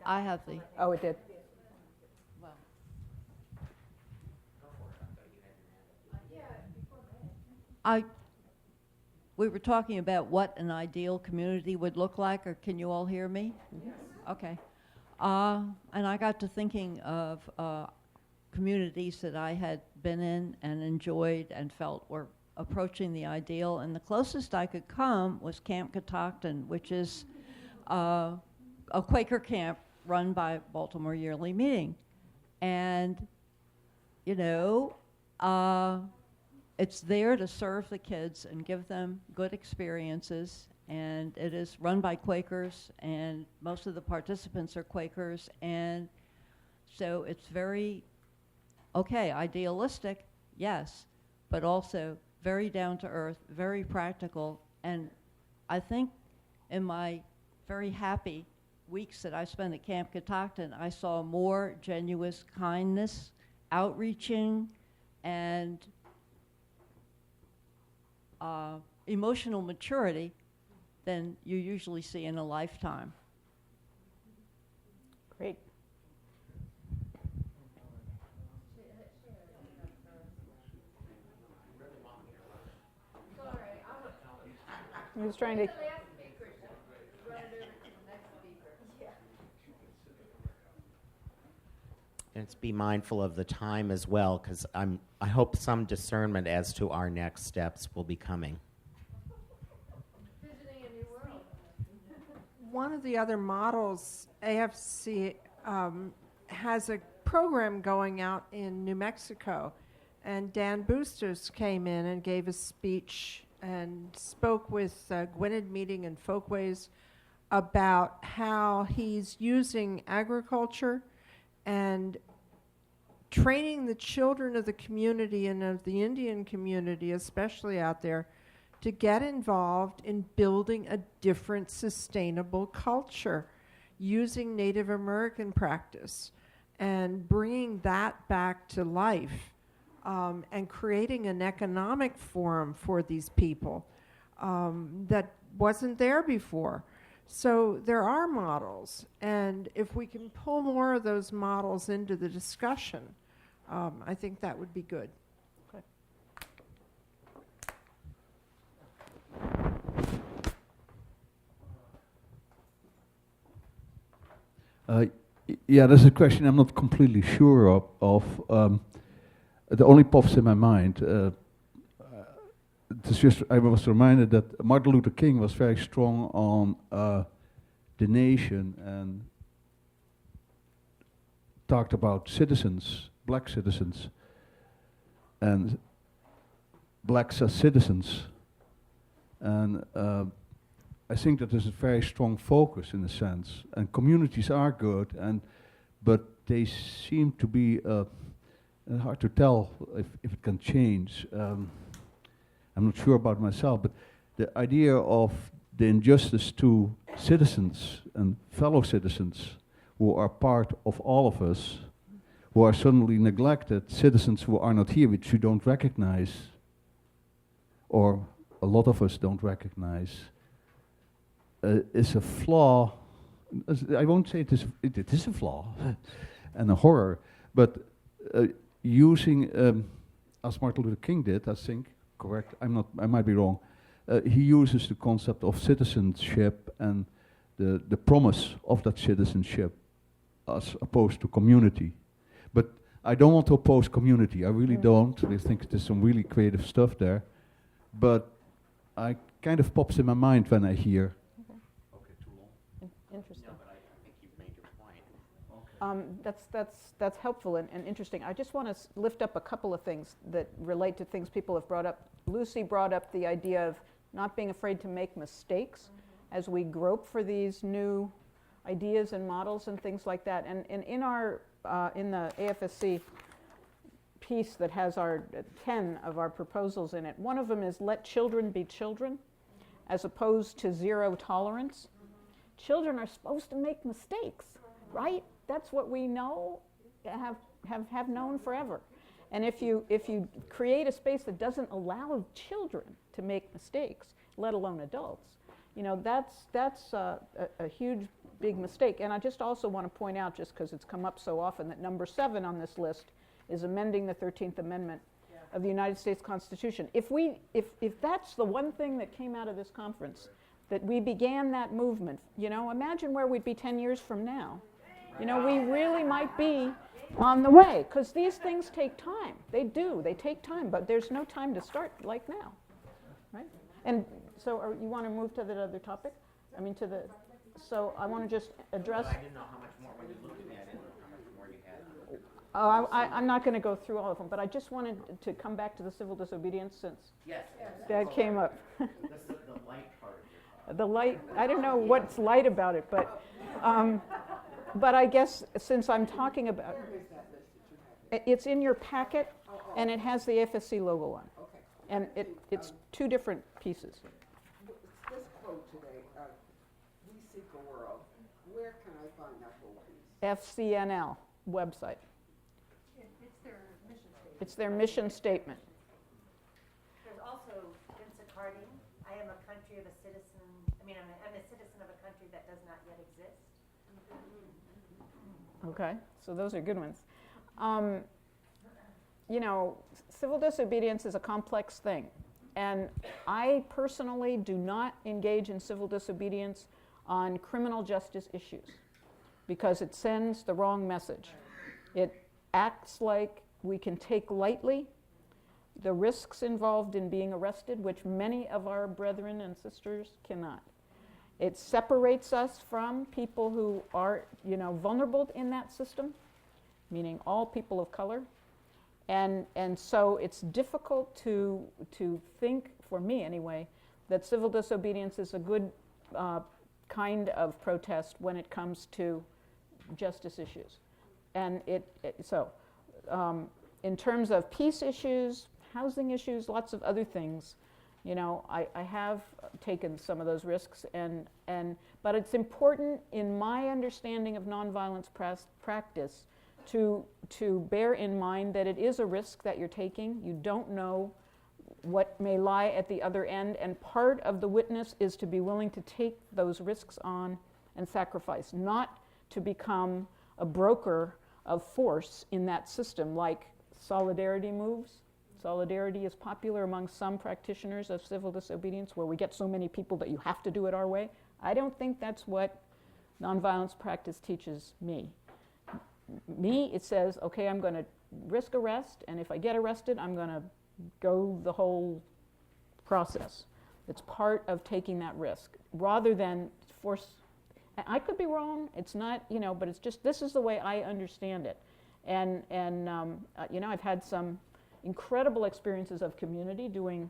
I have the. Oh, it did. We were talking about what an ideal community would look like, or can you all hear me? Yes. Okay. And I got to thinking of communities that I had been in and enjoyed and felt were approaching the ideal, and the closest I could come was Camp Catoctin, which is a Quaker camp run by Baltimore Yearly Meeting. And, it's there to serve the kids and give them good experiences, and it is run by Quakers, and most of the participants are Quakers, and so it's very, idealistic, yes, but also very down to earth, very practical, and I think in my very happy weeks that I spent at Camp Catoctin, I saw more genuine kindness, outreaching, and emotional maturity than you usually see in a lifetime. Great. I was trying to. And it's be mindful of the time as well, because I hope some discernment as to our next steps will be coming. Visiting a new world. One of the other models, AFC, has a program going out in New Mexico, and Dan Boosters came in and gave a speech and spoke with Gwynedd Meeting and Folkways about how he's using agriculture and training the children of the community and of the Indian community, especially out there, to get involved in building a different sustainable culture using Native American practice and bringing that back to life, and creating an economic forum for these people that wasn't there before. So there are models, and if we can pull more of those models into the discussion, I think that would be good. Yeah, there's a question I'm not completely sure of. It only pops in my mind. It's just, I was reminded that Martin Luther King was very strong on the nation and talked about citizens, black citizens, and blacks as citizens. And I think that there's a very strong focus in a sense. And communities are good, but they seem to be hard to tell if it can change. I'm not sure about myself, but the idea of the injustice to citizens and fellow citizens who are part of all of us, who are suddenly neglected, citizens who are not here, which we don't recognize, or a lot of us don't recognize, is a flaw. I won't say it is a flaw and a horror, but using, as Martin Luther King did, I think, correct, I might be wrong, he uses the concept of citizenship and the promise of that citizenship as opposed to community. But I don't want to oppose community, I really don't. I think there's some really creative stuff there. But I kind of pops in my mind when I hear. Okay, too long. Interesting. No, but I think you've made your point. That's helpful and interesting. I just want to lift up a couple of things that relate to things people have brought up. Lucy brought up the idea of not being afraid to make mistakes as we grope for these new ideas and models and things like that. And in our in the AFSC piece that has our 10 of our proposals in it, one of them is let children be children as opposed to zero tolerance. Children are supposed to make mistakes, right? That's what we know, have known forever. And if you create a space that doesn't allow children to make mistakes, let alone adults, that's a huge, big mistake. And I just also want to point out, just because it's come up so often, that number 7 on this list is amending the 13th Amendment of the United States Constitution. If that's the one thing that came out of this conference, that we began that movement, imagine where we'd be 10 years from now. We really might be on the way, because these things take time. They do. They take time, but there's no time to start like now, right? And so you want to move to the other topic? So I want to just address... I didn't know how much more, when you looked at me, I didn't know how much more you had. Oh, I'm not going to go through all of them, but I just wanted to come back to the civil disobedience since that came up. The light part of your The light, I don't know what's light about it, but I guess since I'm talking about, it's in your packet, and it has the FSC logo on. And it's 2 different pieces. This quote today, we seek a world. Where can I find that whole piece? FCNL website. It's their mission statement. It's their mission statement. There's also Vincent Harding. I am a country of a citizen. I'm a citizen of a country that does not yet exist. Okay, so those are good ones. Civil disobedience is a complex thing. And I personally do not engage in civil disobedience on criminal justice issues because it sends the wrong message. It acts like we can take lightly the risks involved in being arrested, which many of our brethren and sisters cannot. It separates us from people who are, vulnerable in that system, meaning all people of color. And so it's difficult to think, for me anyway, that civil disobedience is a good kind of protest when it comes to justice issues. And in terms of peace issues, housing issues, lots of other things, I have taken some of those risks, but it's important in my understanding of nonviolence practice to bear in mind that it is a risk that you're taking. You don't know what may lie at the other end, and part of the witness is to be willing to take those risks on and sacrifice, not to become a broker of force in that system, like solidarity moves. Solidarity is popular among some practitioners of civil disobedience, where we get so many people that you have to do it our way. I don't think that's what nonviolence practice teaches me. It says, okay, I'm going to risk arrest, and if I get arrested, I'm going to go the whole process. It's part of taking that risk, rather than force. I could be wrong. It's not, but it's just, this is the way I understand it. And I've had some incredible experiences of community doing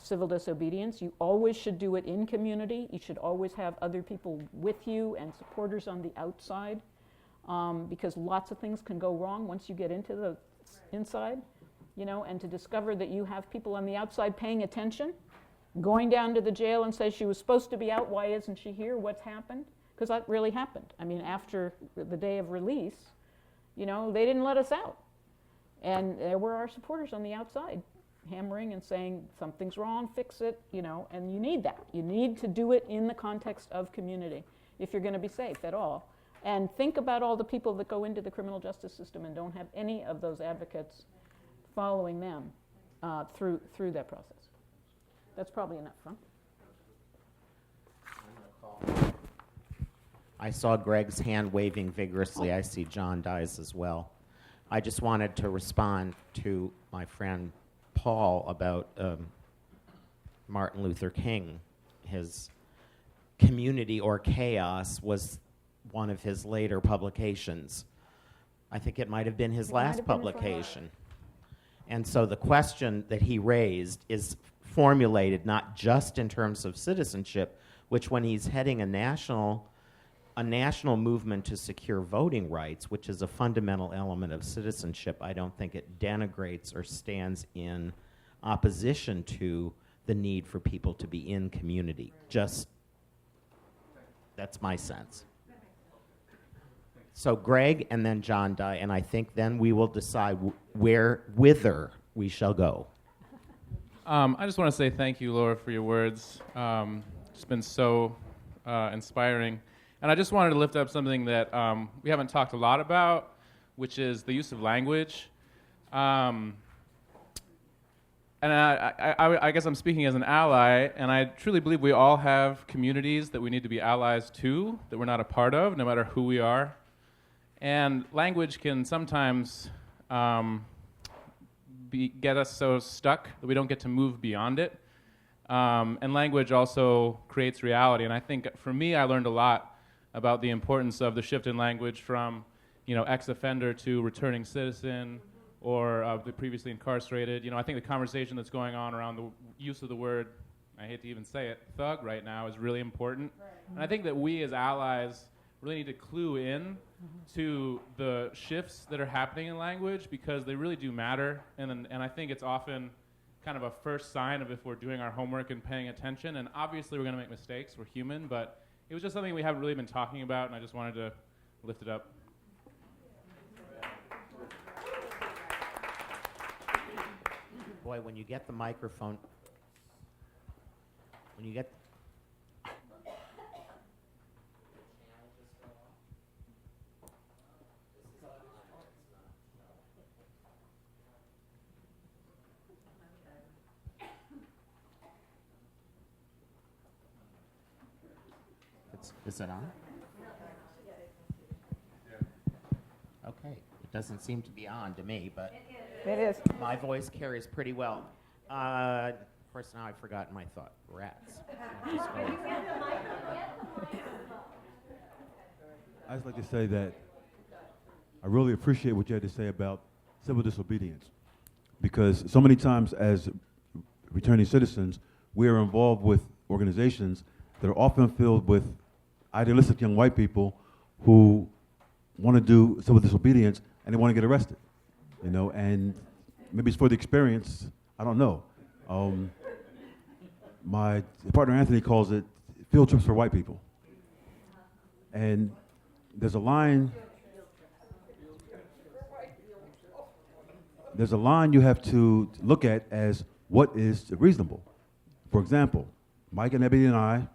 civil disobedience. You always should do it in community. You should always have other people with you and supporters on the outside, because lots of things can go wrong once you get into the inside, and to discover that you have people on the outside paying attention, going down to the jail and say she was supposed to be out, why isn't she here, what's happened? Because that really happened. I mean, after the day of release, they didn't let us out. And there were our supporters on the outside hammering and saying, something's wrong, fix it, and you need that. You need to do it in the context of community if you're going to be safe at all. And think about all the people that go into the criminal justice system and don't have any of those advocates following them through that process. That's probably enough, huh? I saw Greg's hand waving vigorously. I see John Dye's as well. I just wanted to respond to my friend Paul about Martin Luther King. His Community or Chaos was one of his later publications. I think it might have been his last publication. And so the question that he raised is formulated not just in terms of citizenship, which when he's heading a national movement to secure voting rights, which is a fundamental element of citizenship, I don't think it denigrates or stands in opposition to the need for people to be in community. Just, that's my sense. So Greg and then John Dye, and I think then we will decide whither we shall go. I just want to say thank you, Laura, for your words. It's been so inspiring. And I just wanted to lift up something that we haven't talked a lot about, which is the use of language. And I guess I'm speaking as an ally, and I truly believe we all have communities that we need to be allies to, that we're not a part of, no matter who we are. And language can sometimes get us so stuck that we don't get to move beyond it. And language also creates reality. And I think for me, I learned a lot about the importance of the shift in language from, ex-offender to returning citizen, or the previously incarcerated. I think the conversation that's going on around the use of the word, I hate to even say it, thug right now is really important. Right. And I think that we as allies really need to clue in to the shifts that are happening in language, because they really do matter. And I think it's often kind of a first sign of if we're doing our homework and paying attention. And obviously we're going to make mistakes. We're human. But it was just something we haven't really been talking about, and I just wanted to lift it up. Boy, when you get the microphone, is it on? Okay, it doesn't seem to be on to me, but it is. My voice carries pretty well. Of course, now I've forgotten my thought. Rats. I'd just like to say that I really appreciate what you had to say about civil disobedience, because so many times as returning citizens, we are involved with organizations that are often filled with idealistic young white people who want to do civil disobedience and they want to get arrested, and maybe it's for the experience, I don't know. My partner Anthony calls it field trips for white people. And there's a line you have to look at as what is reasonable. For example, Mike and Ebony and I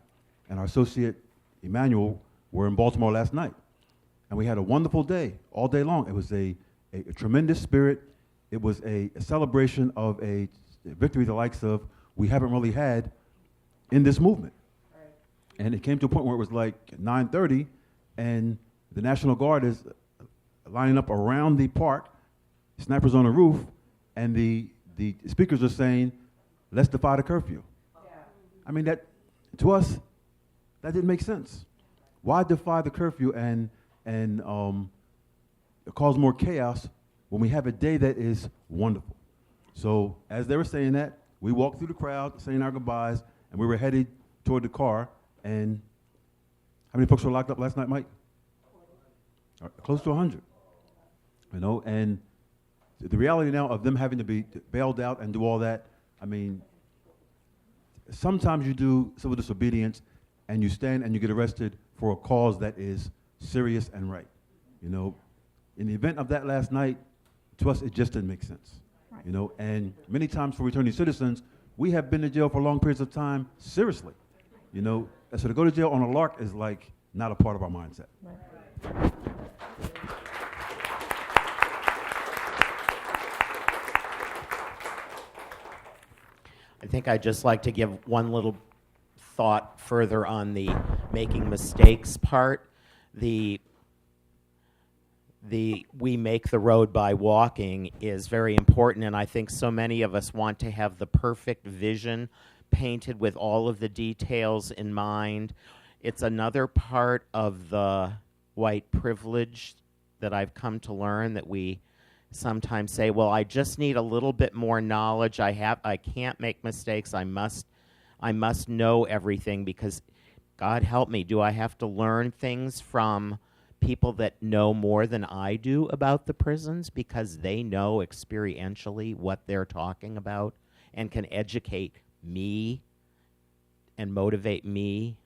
and our associate Emmanuel were in Baltimore last night. And we had a wonderful day, all day long. It was a tremendous spirit. It was a celebration of a victory the likes of we haven't really had in this movement. Right. And it came to a point where it was like 9:30, and the National Guard is lining up around the park, snipers on the roof, and the speakers are saying, let's defy the curfew. Yeah. I mean, that, to us, that didn't make sense. Why defy the curfew and cause more chaos when we have a day that is wonderful? So as they were saying that, we walked through the crowd, saying our goodbyes, and we were headed toward the car. And how many folks were locked up last night, Mike? Close to 100. You know, and the reality now of them having to be bailed out and do all that, I mean, sometimes you do civil disobedience and you stand and you get arrested for a cause that is serious and right. You know, in the event of that last night, to us, it just didn't make sense. Right. You know, and many times for returning citizens, we have been in jail for long periods of time, seriously. You know, and so to go to jail on a lark is like not a part of our mindset. Right. I think I'd just like to give one little thought further on the making mistakes part. The we make the road by walking is very important, and I think so many of us want to have the perfect vision painted with all of the details in mind. It's another part of the white privilege that I've come to learn, that we sometimes say, well, I just need a little bit more knowledge. I can't make mistakes. I must know everything, because God help me, do I have to learn things from people that know more than I do about the prisons, because they know experientially what they're talking about and can educate me and motivate me?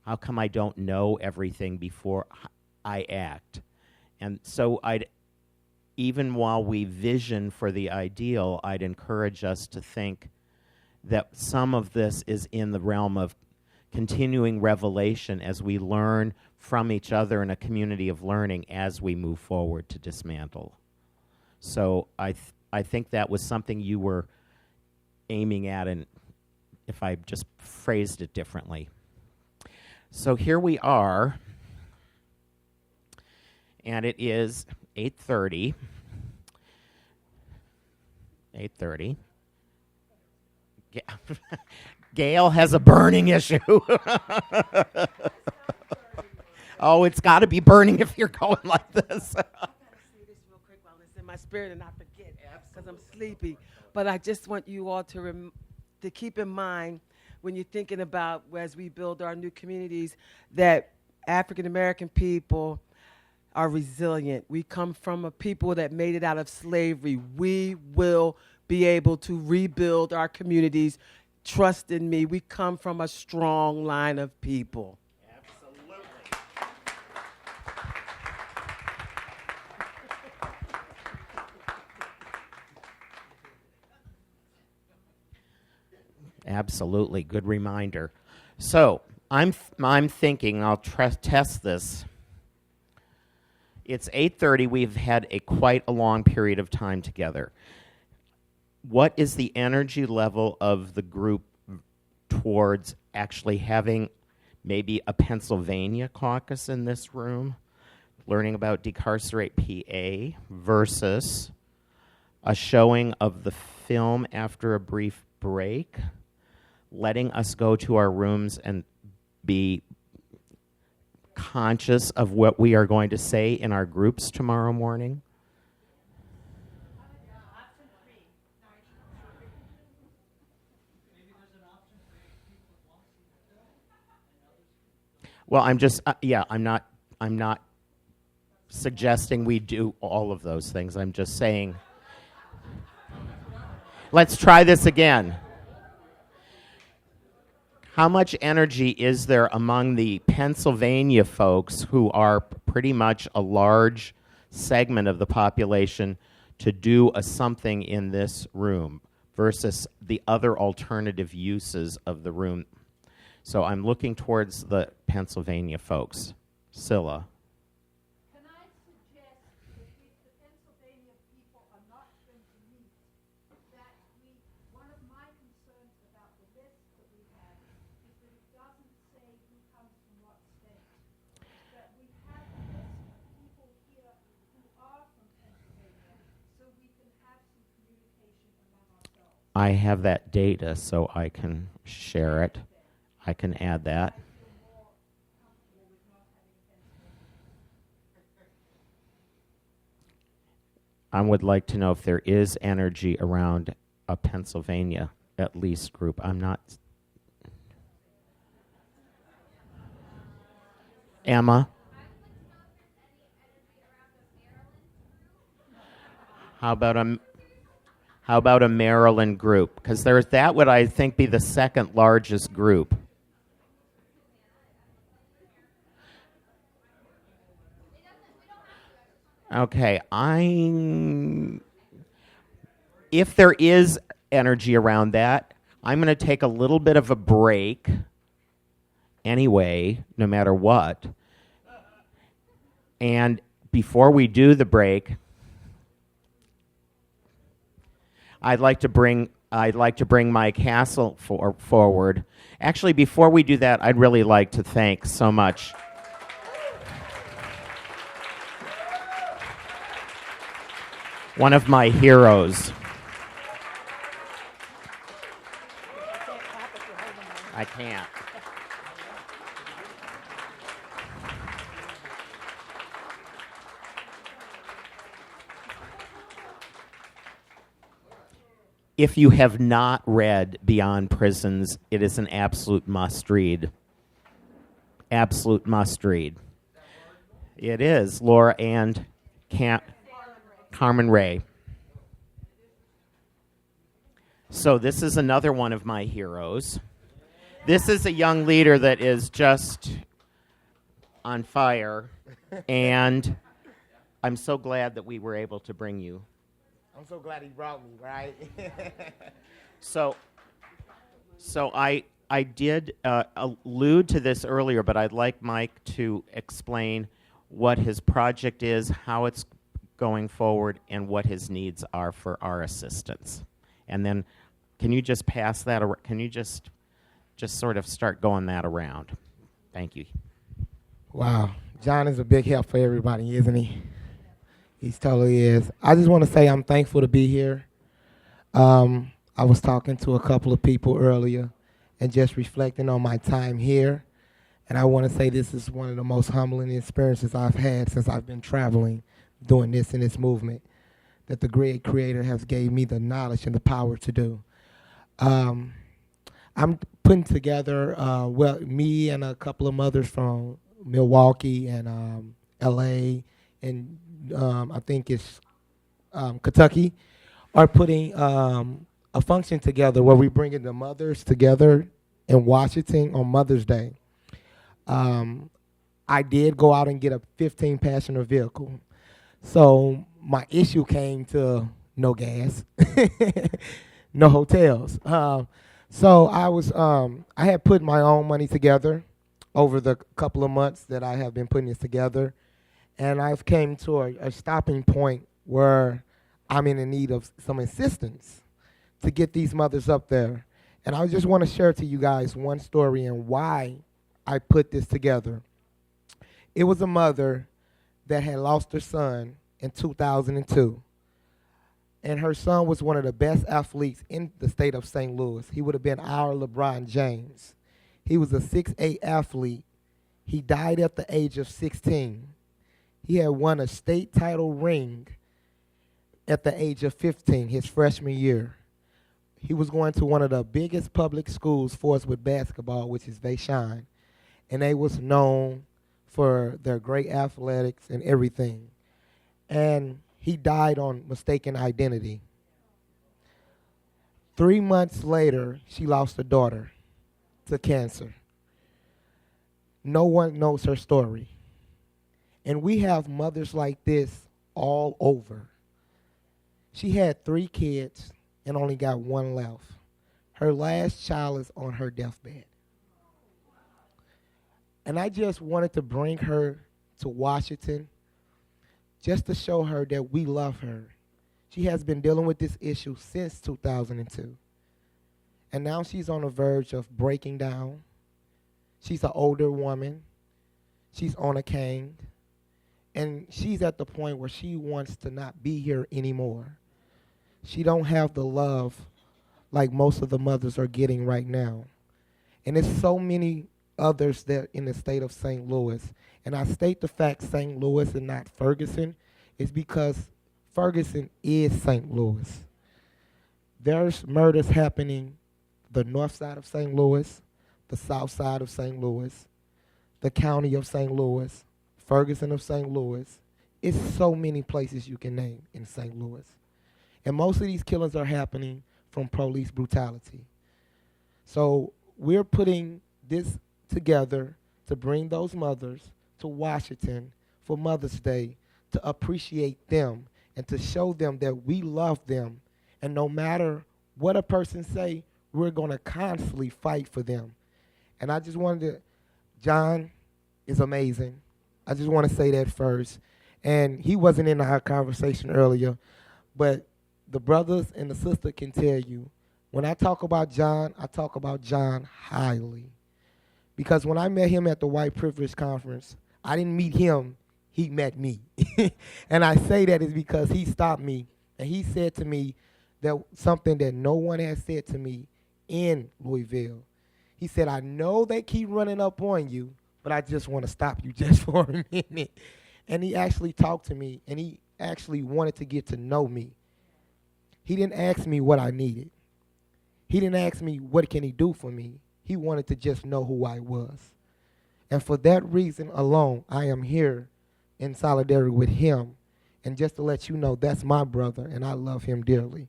How come I don't know everything before I act? And so even while we vision for the ideal, I'd encourage us to think that some of this is in the realm of continuing revelation as we learn from each other in a community of learning as we move forward to dismantle. So I think that was something you were aiming at, and if I just phrased it differently. So here we are, and it is 8:30. 8:30. Gail has a burning issue. Oh, it's got to be burning if you're going like this. I gotta say this real quick while it's in my spirit and I forget because I'm sleepy. But I just want you all to keep in mind when you're thinking about, as we build our new communities, that African American people are resilient. We come from a people that made it out of slavery. We will be able to rebuild our communities. Trust in me. We come from a strong line of people. Absolutely. Absolutely. Good reminder. So I'm thinking, I'll test this. It's 8:30. We've had quite a long period of time together. What is the energy level of the group towards actually having maybe a Pennsylvania caucus in this room, learning about Decarcerate PA, versus a showing of the film after a brief break, letting us go to our rooms and be conscious of what we are going to say in our groups tomorrow morning? Well, I'm not suggesting we do all of those things. I'm just saying, let's try this again. How much energy is there among the Pennsylvania folks, who are pretty much a large segment of the population, to do something in this room versus the other alternative uses of the room? So I'm looking towards the Pennsylvania folks. Scylla. Can I suggest that if the Pennsylvania people are not going to meet, that one of my concerns about the list that we have is that it doesn't say who comes from what state. That we have a list of people here who are from Pennsylvania, so we can have some communication among ourselves. I have that data, so I can share it. I can add that. I would like to know if there is energy around a Pennsylvania at least group. I'm not. Emma? How about a Maryland group? Because that would, I think, be the second largest group. Okay, if there is energy around that, I'm going to take a little bit of a break anyway, no matter what. And before we do the break, I'd like to bring Mike Hassel forward. Actually, before we do that, I'd really like to thank so much one of my heroes. I can't. If you have not read Beyond Prisons, it is an absolute must-read. Absolute must-read. It is. Laura and Carmen Ray. So this is another one of my heroes. This is a young leader that is just on fire, and I'm so glad that we were able to bring you. I'm so glad he brought me, right? So I did allude to this earlier, but I'd like Mike to explain what his project is, how it's going forward, and what his needs are for our assistance. And then can you just pass that around? Can you just sort of start going that around? Thank you. Wow. John is a big help for everybody, isn't he? He totally is. I just want to say I'm thankful to be here. I was talking to a couple of people earlier and just reflecting on my time here. And I want to say this is one of the most humbling experiences I've had since I've been traveling, doing this in this movement, that the great Creator has gave me the knowledge and the power to do. I'm putting together, me and a couple of mothers from Milwaukee and LA and I think it's Kentucky, are putting a function together where we're bringing the mothers together in Washington on Mother's Day. I did go out and get a 15-passenger vehicle. So my issue came to no gas, no hotels. So I had put my own money together over the couple of months that I have been putting this together. And I've came to a stopping point where I'm in need of some assistance to get these mothers up there. And I just want to share to you guys one story and why I put this together. It was a mother that had lost her son in 2002. And her son was one of the best athletes in the state of St. Louis. He would have been our LeBron James. He was a 6'8" athlete. He died at the age of 16. He had won a state title ring at the age of 15, his freshman year. He was going to one of the biggest public schools for us with basketball, which is Vashon. And they was known for their great athletics and everything. And he died on mistaken identity. 3 months later, she lost a daughter to cancer. No one knows her story. And we have mothers like this all over. She had 3 kids and only got 1 left. Her last child is on her deathbed. And I just wanted to bring her to Washington just to show her that we love her. She has been dealing with this issue since 2002. And now she's on the verge of breaking down. She's an older woman. She's on a cane. And she's at the point where she wants to not be here anymore. She don't have the love like most of the mothers are getting right now. And there's so many others that in the state of St. Louis. And I state the fact St. Louis and not Ferguson is because Ferguson is St. Louis. There's murders happening the north side of St. Louis, the south side of St. Louis, the county of St. Louis, Ferguson of St. Louis. It's so many places you can name in St. Louis. And most of these killings are happening from police brutality. So we're putting this together to bring those mothers to Washington for Mother's Day, to appreciate them and to show them that we love them. And no matter what a person say, we're going to constantly fight for them. And I just wanted to, John is amazing. I just want to say that first. And he wasn't in our conversation earlier, but the brothers and the sister can tell you, when I talk about John, I talk about John highly. Because when I met him at the White Privilege Conference, I didn't meet him, he met me. And I say that is because he stopped me, and he said to me that something that no one has said to me in Louisville. He said, I know they keep running up on you, but I just want to stop you just for a minute. And he actually talked to me, and he actually wanted to get to know me. He didn't ask me what I needed. He didn't ask me what can he do for me. He wanted to just know who I was. And for that reason alone, I am here in solidarity with him. And just to let you know, that's my brother, and I love him dearly.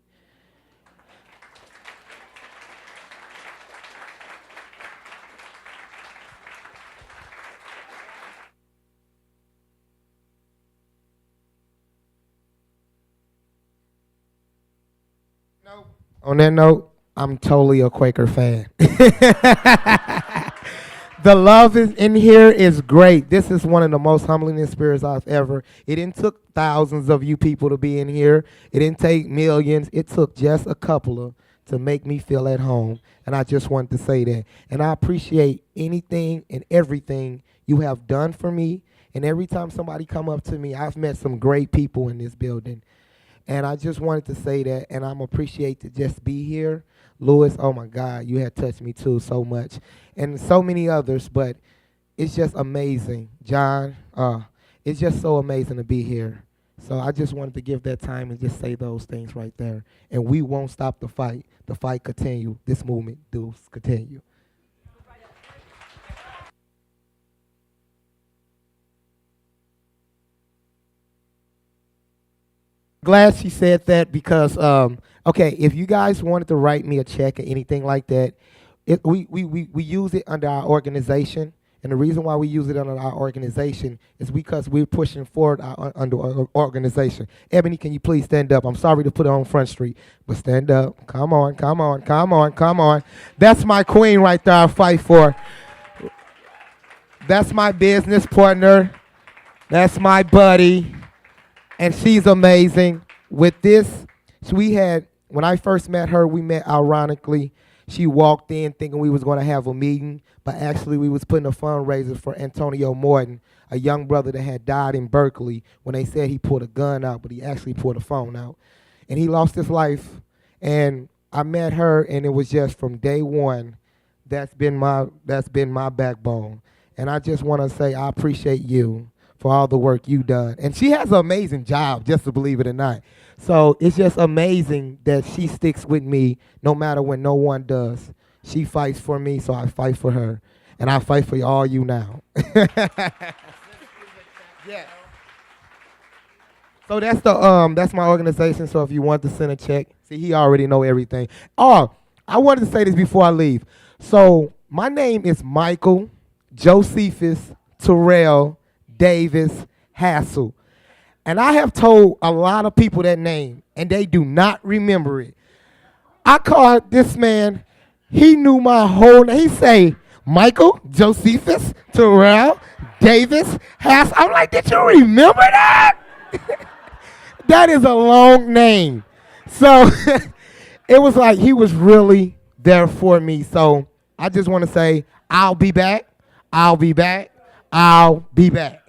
On that note, I'm totally a Quaker fan. The love is in here is great. This is one of the most humbling experiences I've ever. It didn't took thousands of you people to be in here. It didn't take millions. It took just a couple of to make me feel at home. And I just wanted to say that. And I appreciate anything and everything you have done for me. And every time somebody come up to me, I've met some great people in this building. And I just wanted to say that, and I'm appreciate to just be here. Louis, oh my God, you had touched me too so much. And so many others, but it's just amazing. John, it's just so amazing to be here. So I just wanted to give that time and just say those things right there. And we won't stop the fight. The fight continue. This movement does continue. Glad she said that because, okay, if you guys wanted to write me a check or anything like that, we use it under our organization. And the reason why we use it under our organization is because we're pushing forward under our organization. Ebony, can you please stand up? I'm sorry to put it on Front Street, but stand up. Come on, come on, come on, come on. That's my queen right there I fight for. That's my business partner. That's my buddy. And she's amazing. With this, when I first met her, we met ironically. She walked in thinking we was going to have a meeting, but actually we was putting a fundraiser for Antonio Morton, a young brother that had died in Berkeley when they said he pulled a gun out, but he actually pulled a phone out. And he lost his life. And I met her, and it was just from day one, that's been my backbone. And I just want to say I appreciate you for all the work you done. And she has an amazing job, just to believe it or not. So it's just amazing that she sticks with me no matter when no one does. She fights for me, so I fight for her. And I fight for all you now. Yeah. So that's my organization. So if you want to send a check, see, he already know everything. Oh, I wanted to say this before I leave. So my name is Michael Josephus Terrell Davis Hassel. And I have told a lot of people that name, and they do not remember it. I called this man, he knew my whole name. He say, Michael Josephus Terrell Davis Hassel. I'm like, did you remember that? That is a long name. So it was like he was really there for me. So I just want to say, I'll be back. I'll be back. I'll be back.